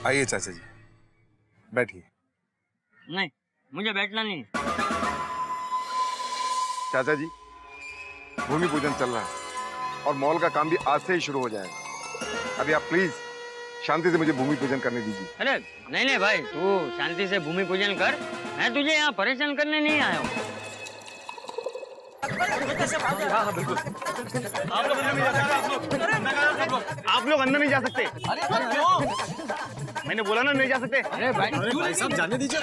आइए चाचा जी, बैठिए। नहीं मुझे बैठना नहीं। चाचा जी भूमि पूजन चल रहा है और मॉल का काम भी आज से ही शुरू हो जाएगा। अभी आप प्लीज शांति से मुझे भूमि पूजन करने दीजिए। अरे नहीं नहीं भाई, तू शांति से भूमि पूजन कर, मैं तुझे यहाँ परेशान करने नहीं आया हूँ। हाँ हाँ बिल्कुल। आप लोग अंदर नहीं जा सकते। आप लोग अंदर नहीं जा सकते। अरे क्यों? मैंने बोला ना नहीं जा सकते। अरे भाई साहब जाने दीजिए।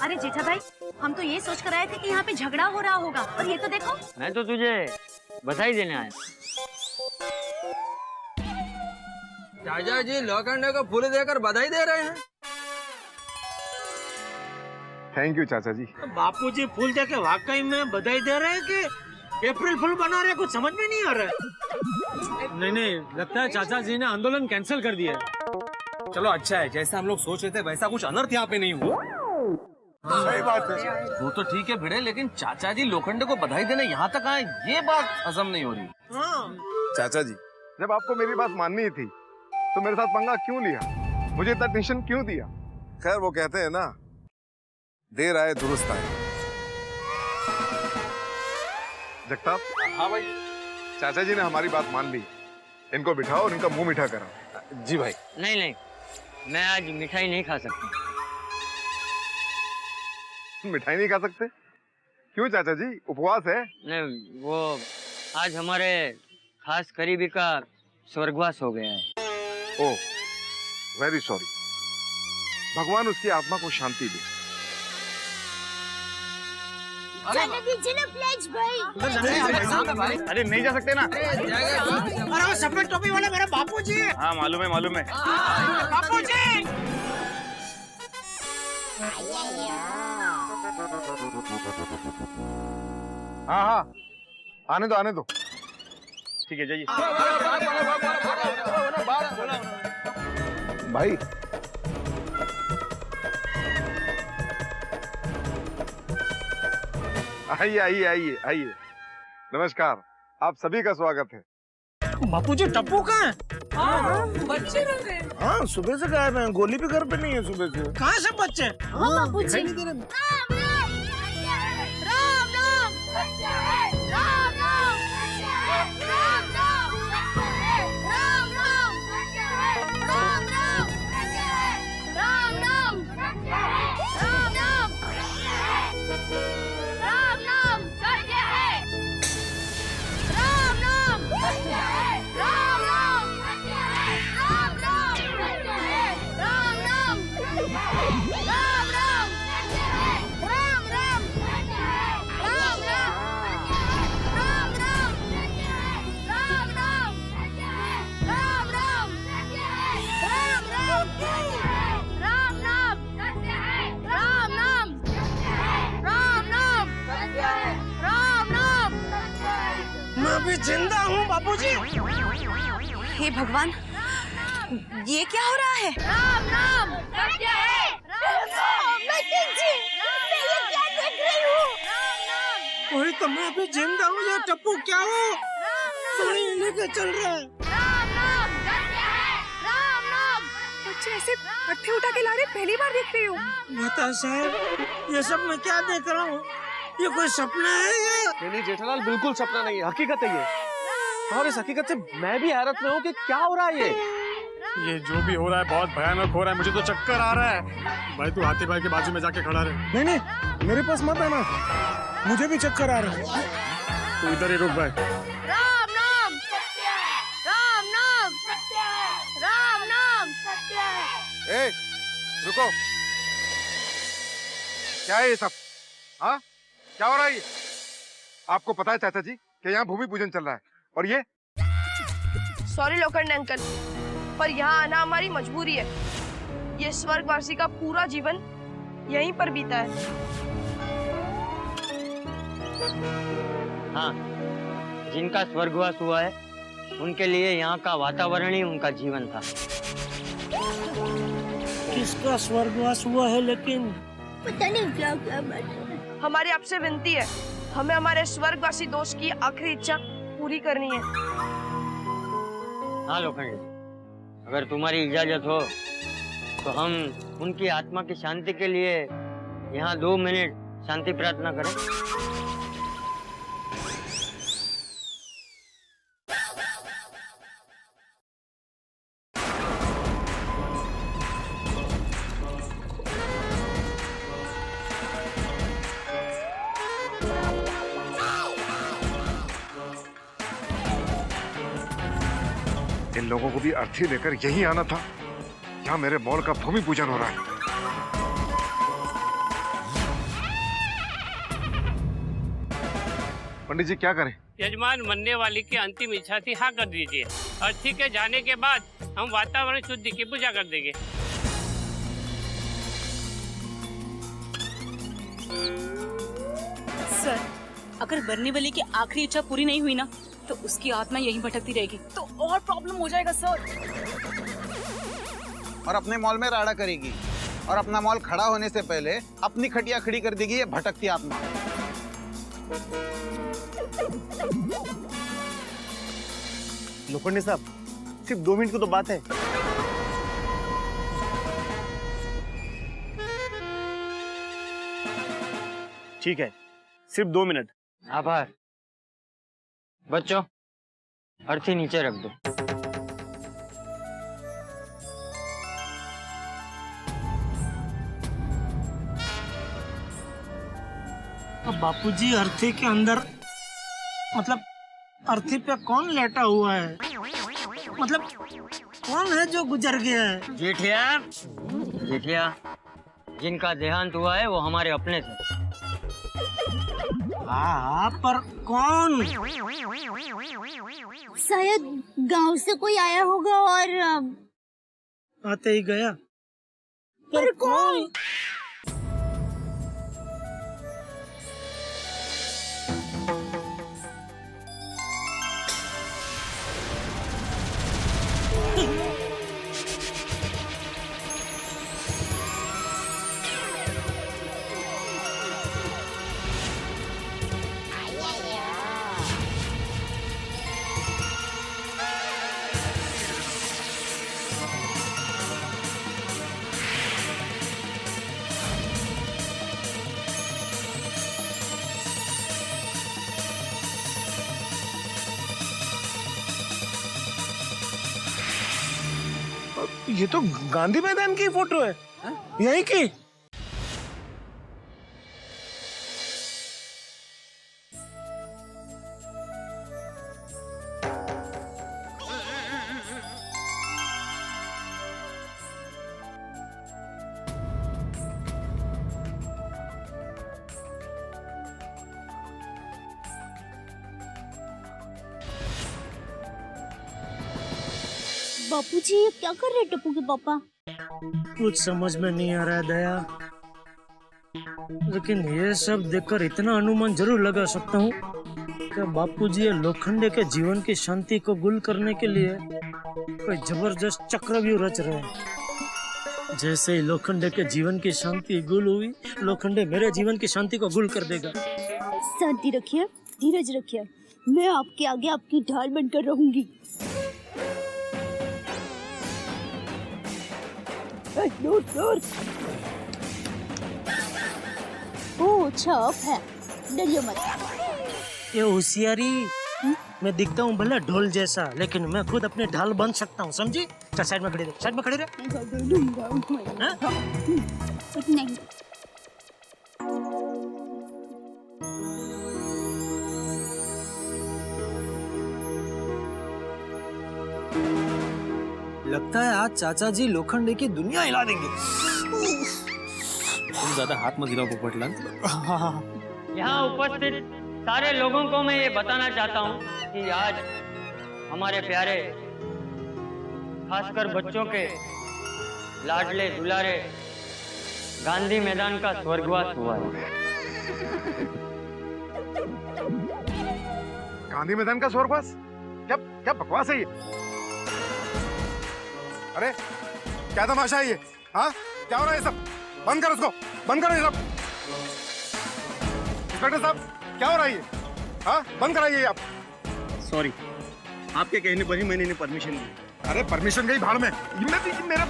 अरे जेठा भाई, हम तो ये सोच कर आए थे कि यहाँ पे झगड़ा हो रहा होगा, और ये तो देखो। मैं तो तुझे बधाई देने आया। चाचा जी लोखंडे को फूल देकर बधाई दे रहे हैं। थैंक यू चाचा जी। बापूजी फूल दे के वाकई में बधाई दे रहे हैं कि अप्रैल फूल बना रहे हैं? कुछ समझ में नहीं आ रहा है। नहीं, लगता है चाचा जी ने आंदोलन कैंसिल कर दिया। चलो अच्छा है, जैसा हम लोग सोच रहे थे वैसा कुछ अनर्थ यहाँ पे नहीं हुआ। सही बात है। वो तो ठीक है भिड़े, लेकिन चाचा जी लोखंडे को बधाई देने यहाँ तक आए, ये बात हजम नहीं हो रही। चाचा जी, जब आपको मेरी बात माननी थी तो मेरे साथ पंगा क्यों लिया? मुझे इतना टेंशन क्यों दिया? खैर वो कहते हैं ना, देर आए दुरुस्त आए। जगताप। हाँ भाई। चाचा जी ने हमारी बात मान ली, इनको बिठाओ और इनका मुंह मीठा कराओ। जी भाई। नहीं, मैं आज मिठाई नहीं खा सकता। मिठाई नहीं खा सकते? क्यों चाचा जी, उपवास है? नहीं, वो आज हमारे खास करीबी का स्वर्गवास हो गया है। ओह, वेरी सॉरी। भगवान उसकी आत्मा को शांति दे। जाने दीजिए ना प्लेज भाई। अरे नहीं जा सकते ना। अरे वो सफेद टोपी वाले मेरे बापूजी है। हाँ मालूम है मालूम है। बापूजी। हाँ हाँ, आने दो आने दो। ठीक है जाइए। भाई आइए आइए आइए आइए। नमस्कार, आप सभी का स्वागत है। बापूजी टप्पू कहाँ है? बच्चे रह गए। हाँ सुबह से गायब है, गोली भी घर पे नहीं है सुबह से। कहाँ से बच्चे? बापूजी। मैं अभी जिंदा हूँ बापूजी। हे भगवान, ये क्या हो रहा है? राम राम सत्य है। जी, मैं ये क्या देख रही हूँ? वही तो, मैं अभी जिंदा हूँ। ये टप्पू क्या हो? सोनी लेके चल रहा है। बच्चे ऐसे अट्ठे उठा के ला रहे, पहली बार देख रही हूँ। माता साहब, ये सब मैं क्या देख रहा हूँ? ये कोई सपना है या? नहीं जेठालाल, बिल्कुल सपना नहीं है, हकीकत है ये। और इस हकीकत से मैं भी हैरत में हूँ कि क्या हो रहा है ये जो भी हो रहा है बहुत भयानक हो रहा है। मुझे तो चक्कर आ रहा है। भाई तू हाथी भाई के बाजू में जाके खड़ा रहे। नहीं मेरे पास मत आना, मुझे भी चक्कर आ रहा है। तू इधर ही रुक भाई। राम नाम सत्य है। राम नाम सत्य है। राम नाम सत्य है। ए, रुको। क्या है ये सब? हाँ, क्या हो रहा है ये? आपको पता है चाचा जी कि यहाँ भूमि पूजन चल रहा है, और ये? सॉरी लोखंडे अंकल, पर यहाँ आना हमारी मजबूरी है। ये स्वर्गवासी का पूरा जीवन यहीं पर बीता है। हाँ, जिनका स्वर्गवास हुआ है उनके लिए यहाँ का वातावरण ही उनका जीवन था। किसका स्वर्गवास हुआ है? लेकिन पता नहीं क्या क्या बात। हमारी आपसे विनती है, हमें हमारे स्वर्गवासी दोस्त की आखिरी इच्छा पूरी करनी है। हाँ लोखंडे, अगर तुम्हारी इजाजत हो तो हम उनकी आत्मा की शांति के लिए यहाँ 2 मिनट शांति प्रार्थना करें। इन लोगों को भी अर्थी लेकर यहीं आना था। यहाँ मेरे मॉल का भूमि पूजन हो रहा है। पंडित जी क्या करें? यजमान, मरने वाली की अंतिम इच्छा थी, हाँ कर दीजिए। अर्थी के जाने के बाद हम वातावरण शुद्धि की पूजा कर देंगे। सर, अगर मरने वाली की आखिरी इच्छा पूरी नहीं हुई ना, तो उसकी आत्मा यहीं भटकती रहेगी, तो और प्रॉब्लम हो जाएगा सर। और अपने मॉल में राड़ा करेगी और अपना मॉल खड़ा होने से पहले अपनी खटिया खड़ी कर देगी ये भटकती आत्मा। लोखंडे साहब, सिर्फ 2 मिनट की तो बात है। ठीक है, सिर्फ 2 मिनट। आभार। बच्चों, अर्थी नीचे रख दो। अब बापूजी, अर्थी के अंदर मतलब अर्थी पे कौन लेटा हुआ है? मतलब कौन है जो गुजर गया है? जेठिया, जिनका देहांत हुआ है वो हमारे अपने थे। हाँ, पर कौन? शायद गांव से कोई आया होगा और आते ही गया। पर कौन? ये तो गांधी मैदान की फोटो है, यहीं की। बापूजी, ये क्या कर रहे हैं टप्पू के पापा? कुछ समझ में नहीं आ रहा है दया, लेकिन ये सब देखकर इतना अनुमान जरूर लगा सकता हूँ कि बापूजी ये लोखंडे के जीवन की शांति को गुल करने के लिए कोई जबरदस्त चक्रव्यूह रच रहे हैं। जैसे ही लोखंडे के जीवन की शांति गुल हुई, लोखंडे मेरे जीवन की शांति को गुल कर देगा। शांति रखिए, धीरज रखिए, मैं आपके आगे आपकी ढाल बनकर रहूंगी। दूर दूर। ओह, छाप है, डरिए मत। ये होशियारी, मैं दिखता हूँ भला ढोल जैसा, लेकिन मैं खुद अपने ढाल बन सकता हूँ, समझी? चल साइड में खड़े रहे, साइड में खड़े रहे। नहीं। लगता है आज चाचा जी लोखंडे की दुनिया हिला देंगे। तुम ज्यादा हाथ मत गिराओ पोपटलाल। यहाँ उपस्थित सारे लोगों को मैं ये बताना चाहता हूँ कि आज हमारे प्यारे, खासकर बच्चों के लाडले दुलारे गांधी मैदान का स्वर्गवास हुआ है। गांधी मैदान का स्वर्गवास? क्या क्या बकवास है ये? अरे क्या तमाशा है ये? हाँ, क्या हो रहा है ये सब? बंद करो इसको, बंद करो ये सब। इंस्पेक्टर साहब, क्या हो रहा है ये? हाँ, बंद कराइए आप। सॉरी, आपके कहने पर ही मैंने इन्हें परमिशन दी। अरे परमिशन गई भाड़ में। मेरा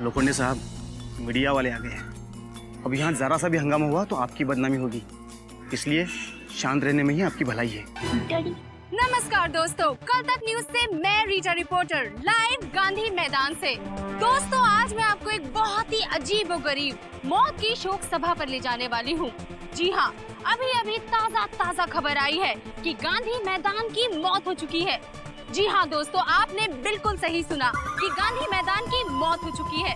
लोखंडे साहब, मीडिया वाले आ गए हैं। अब यहाँ जरा सा भी हंगामा हुआ तो आपकी बदनामी होगी, इसलिए शांत रहने में ही आपकी भलाई है। डैडी, नमस्कार दोस्तों, कल तक न्यूज से मैं रीटा रिपोर्टर लाइव गांधी मैदान से। दोस्तों, आज मैं आपको एक बहुत ही अजीब और गरीब मौत की शोक सभा पर ले जाने वाली हूँ। जी हाँ, अभी ताजा खबर आई है कि गांधी मैदान की मौत हो चुकी है। जी हाँ दोस्तों, आपने बिल्कुल सही सुना कि गांधी मैदान की मौत हो चुकी है।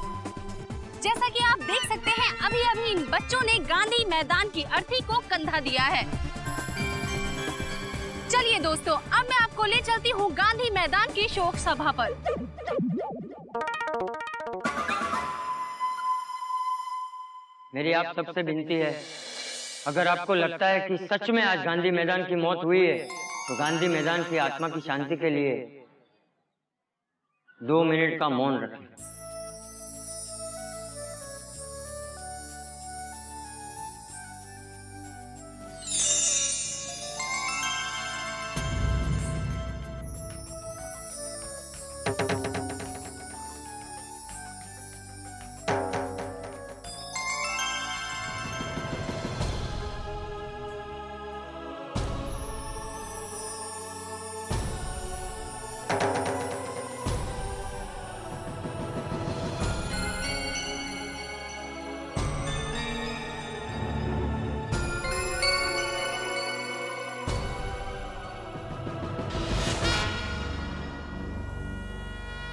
जैसा कि आप देख सकते हैं, अभी इन बच्चों ने गांधी मैदान की अर्थी को कंधा दिया है। चलिए दोस्तों, अब मैं आपको ले चलती हूँ गांधी मैदान की शोक सभा पर। मेरी आप सबसे विनती है, अगर आपको लगता है कि सच में आज गांधी मैदान की मौत हुई है, तो गांधी मैदान की आत्मा की शांति के लिए 2 मिनट का मौन रखें।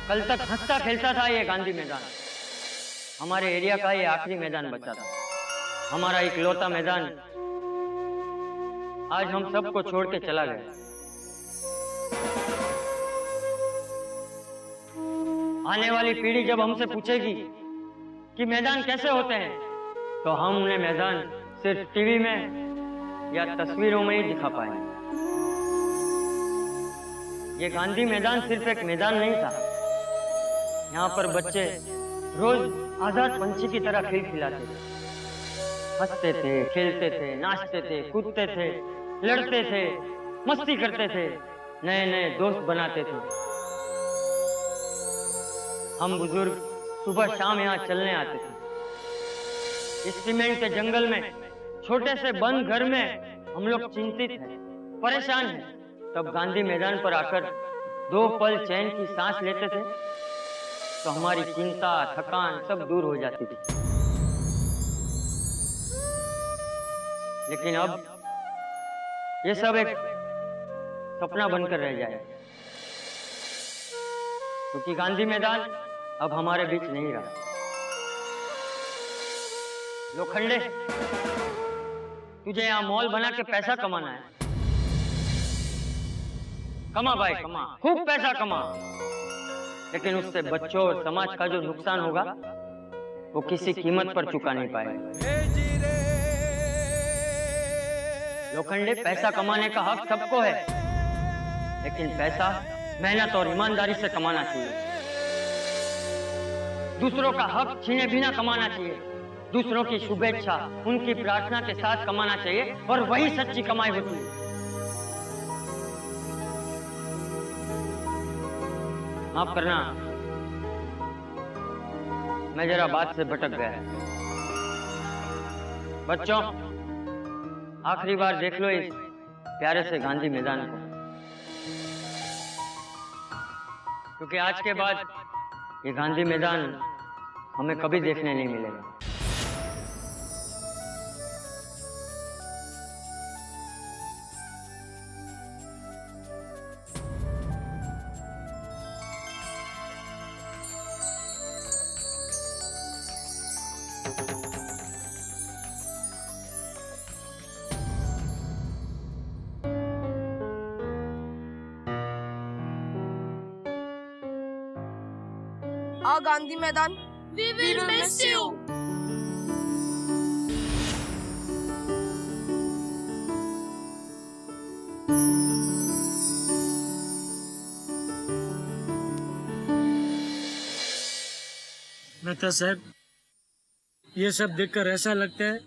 कल तक हंसता खेलता था ये गांधी मैदान। हमारे एरिया का ये आखिरी मैदान बचा था, हमारा इकलौता मैदान आज हम सबको छोड़ के चला गया। आने वाली पीढ़ी जब हमसे पूछेगी कि मैदान कैसे होते हैं, तो हम उन्हें मैदान सिर्फ टीवी में या तस्वीरों में ही दिखा पाएंगे। ये गांधी मैदान सिर्फ एक मैदान नहीं था, यहाँ पर बच्चे रोज आजाद पंछी की तरह खेल खिलाते थे, हंसते थे, खेलते थे, नाचते थे, कूदते थे, लड़ते थे, मस्ती करते थे, नए नए दोस्त बनाते थे। हम बुजुर्ग सुबह शाम यहाँ चलने आते थे। इस सीमेंट के जंगल में, छोटे से बंद घर में हम लोग चिंतित हैं, परेशान हैं। तब गांधी मैदान पर आकर 2 पल चैन की सांस लेते थे, तो हमारी चिंता, थकान सब दूर हो जाती थी। लेकिन अब ये सब एक सपना बनकर रह जाए, क्योंकि गांधी मैदान अब हमारे बीच नहीं रहा। लोखंडे, तुझे यहाँ मॉल बना के पैसा कमाना है। कमा भाई कमा, खूब पैसा कमा, लेकिन उससे बच्चों और समाज का जो नुकसान होगा वो किसी कीमत पर चुका नहीं पाएगा। लोखंडे, पैसा कमाने का हक सबको है, लेकिन पैसा मेहनत और ईमानदारी से कमाना चाहिए। दूसरों का हक छीने बिना कमाना चाहिए, दूसरों की शुभेच्छा, उनकी प्रार्थना के साथ कमाना चाहिए, और वही सच्ची कमाई होती है। माफ करना, मैं जरा बात से भटक गया। बच्चों, आखिरी बार देख लो इस प्यारे से गांधी मैदान को, क्योंकि आज के बाद ये गांधी मैदान हमें कभी देखने नहीं मिलेगा। गांधी मैदान, we will miss you. Mehta साहब, ये सब देखकर ऐसा लगता है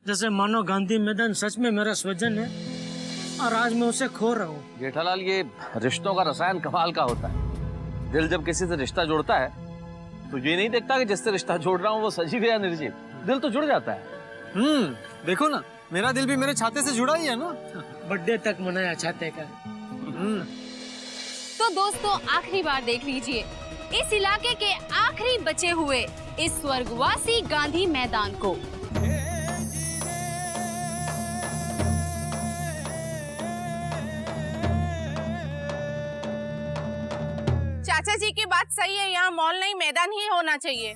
जैसे मानो गांधी मैदान सच में मेरा स्वजन है और आज मैं उसे खो रहा हूँ। जेठालाल, ये रिश्तों का रसायन कमाल का होता है। दिल जब किसी से रिश्ता जोड़ता है तो ये नहीं देखता कि जिससे रिश्ता जोड़ रहा हूँ वो सजीव या निर्जीव, दिल तो जुड़ जाता है। देखो ना, मेरा दिल भी मेरे छाते से जुड़ा ही है ना। बर्थडे तक मनाया छाते का। तो दोस्तों आखिरी बार देख लीजिए इस इलाके के आखिरी बचे हुए इस स्वर्गवासी गांधी मैदान को। चाचा जी की बात सही है, यहाँ मॉल नहीं मैदान ही होना चाहिए।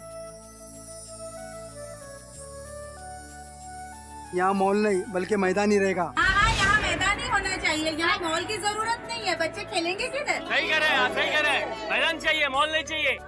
यहाँ मॉल नहीं बल्कि मैदान ही रहेगा। हाँ, यहाँ मैदान ही होना चाहिए। यहाँ मॉल की जरूरत नहीं है, बच्चे खेलेंगे किधर? सही कह रहे हैं, सही कह रहे हैं। मैदान चाहिए, मॉल नहीं चाहिए।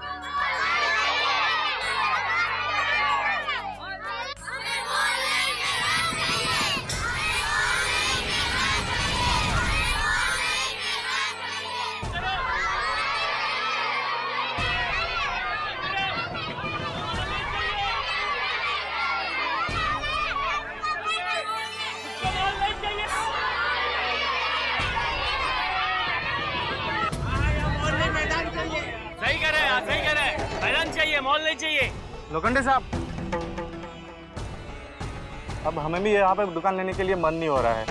सही कह रहे हैं, सही कह रहे हैं। मैदान चाहिए, मॉल नहीं चाहिए। लोखंडे साहब, अब हमें भी यहाँ पे दुकान लेने के लिए मन नहीं हो रहा है।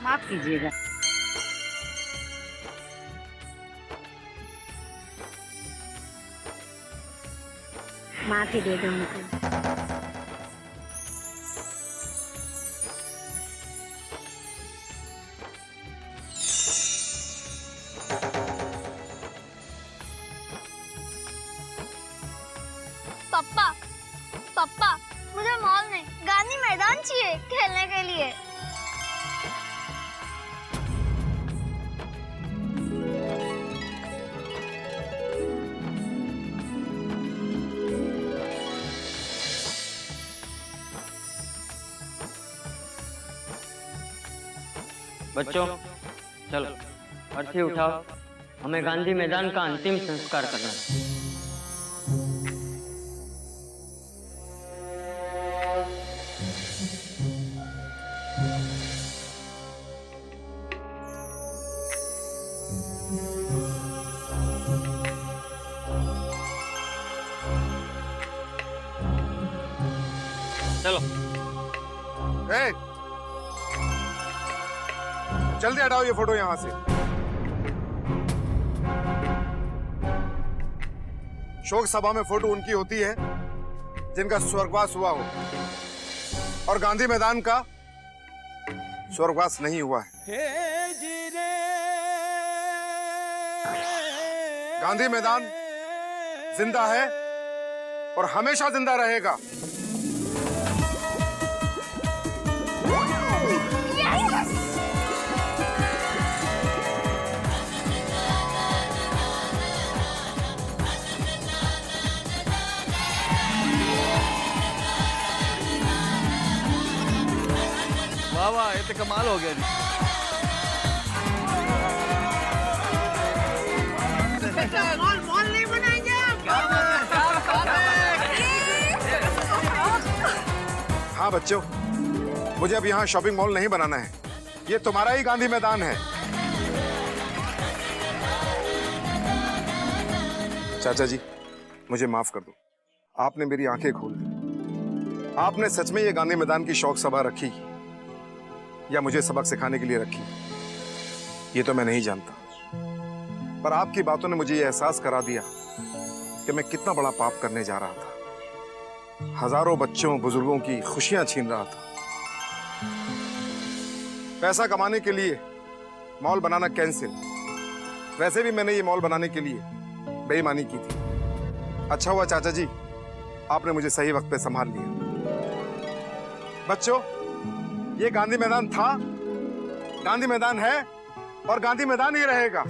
माफ कीजिएगा। माफी दे दो उनको। पापा, पापा, मुझे मॉल नहीं, गांधी मैदान चाहिए खेलने के लिए। बच्चों चलो अर्थी उठाओ, हमें गांधी मैदान का अंतिम संस्कार करना है। चलो जल्दी हटाओ ये फोटो यहां से। शोक सभा में फोटो उनकी होती है जिनका स्वर्गवास हुआ हो, और गांधी मैदान का स्वर्गवास नहीं हुआ है। गांधी मैदान जिंदा है और हमेशा जिंदा रहेगा। वाह वाह, ये तो कमाल हो गया जी। मॉल नहीं बनाएंगे। हाँ बच्चों, मुझे अब यहाँ शॉपिंग मॉल नहीं बनाना है, ये तुम्हारा ही गांधी मैदान है। चाचा जी मुझे माफ कर दो, आपने मेरी आंखें खोल दी। आपने सच में ये गांधी मैदान की शौक सभा रखी या मुझे सबक सिखाने के लिए रखी, ये तो मैं नहीं जानता, पर आपकी बातों ने मुझे ये एहसास करा दिया कि मैं कितना बड़ा पाप करने जा रहा था। हजारों बच्चों बुजुर्गों की खुशियां छीन रहा था। पैसा कमाने के लिए मॉल बनाना कैंसिल। वैसे भी मैंने ये मॉल बनाने के लिए बेईमानी की थी। अच्छा हुआ चाचा जी आपने मुझे सही वक्त पे संभाल लिया। बच्चों, ये गांधी मैदान था, गांधी मैदान है और गांधी मैदान ही रहेगा।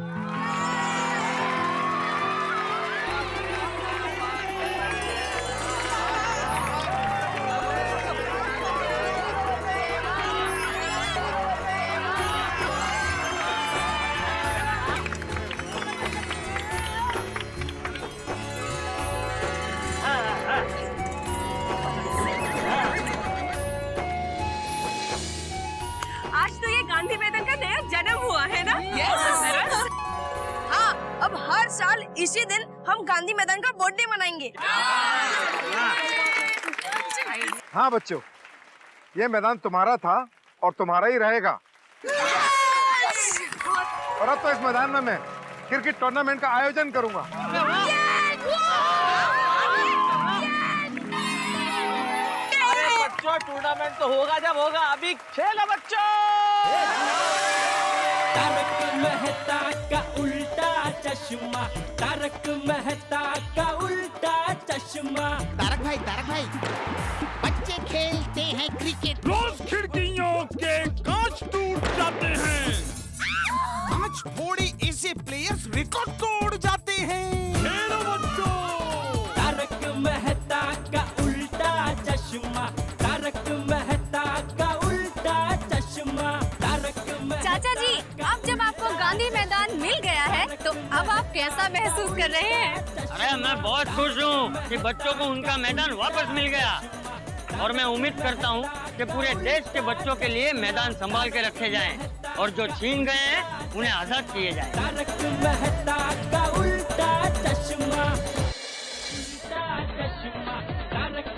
आज तो ये गांधी मैदान का नया जन्म हुआ है ना? यस। इसी दिन हम गांधी मैदान का बर्थडे मनाएंगे। हाँ बच्चों, ये मैदान तुम्हारा था और तुम्हारा ही रहेगा। और अब तो इस मैदान में मैं क्रिकेट टूर्नामेंट का आयोजन करूंगा। अरे बच्चों, टूर्नामेंट तो होगा जब होगा, अभी खेलो बच्चों। तारक मेहता का उल्टा चश्मा, तारक मेहता का उल्टा चश्मा। तारक भाई, बच्चे खेलते हैं क्रिकेट, रोज खिड़कियों के कांच टूट जाते हैं, कांच फोड़े ऐसे प्लेयर्स रिकॉर्ड तोड़ जाते हैं। खेलो बच्चों। तारक मेहता का उल्टा चश्मा, तारक मेहता का उल्टा चश्मा, तारक चाचा जी, अब जब आपको गांधी मैदान मिल गया है तो अब आप कैसा महसूस कर रहे हैं? अरे मैं बहुत खुश हूँ कि बच्चों को उनका मैदान वापस मिल गया, और मैं उम्मीद करता हूँ कि पूरे देश के बच्चों के लिए मैदान संभाल के रखे जाएं और जो छीन गए हैं उन्हें आजाद किए जाएं। तारक मेहता का उल्टा चश्मा, उल्टा चश्मा, तारक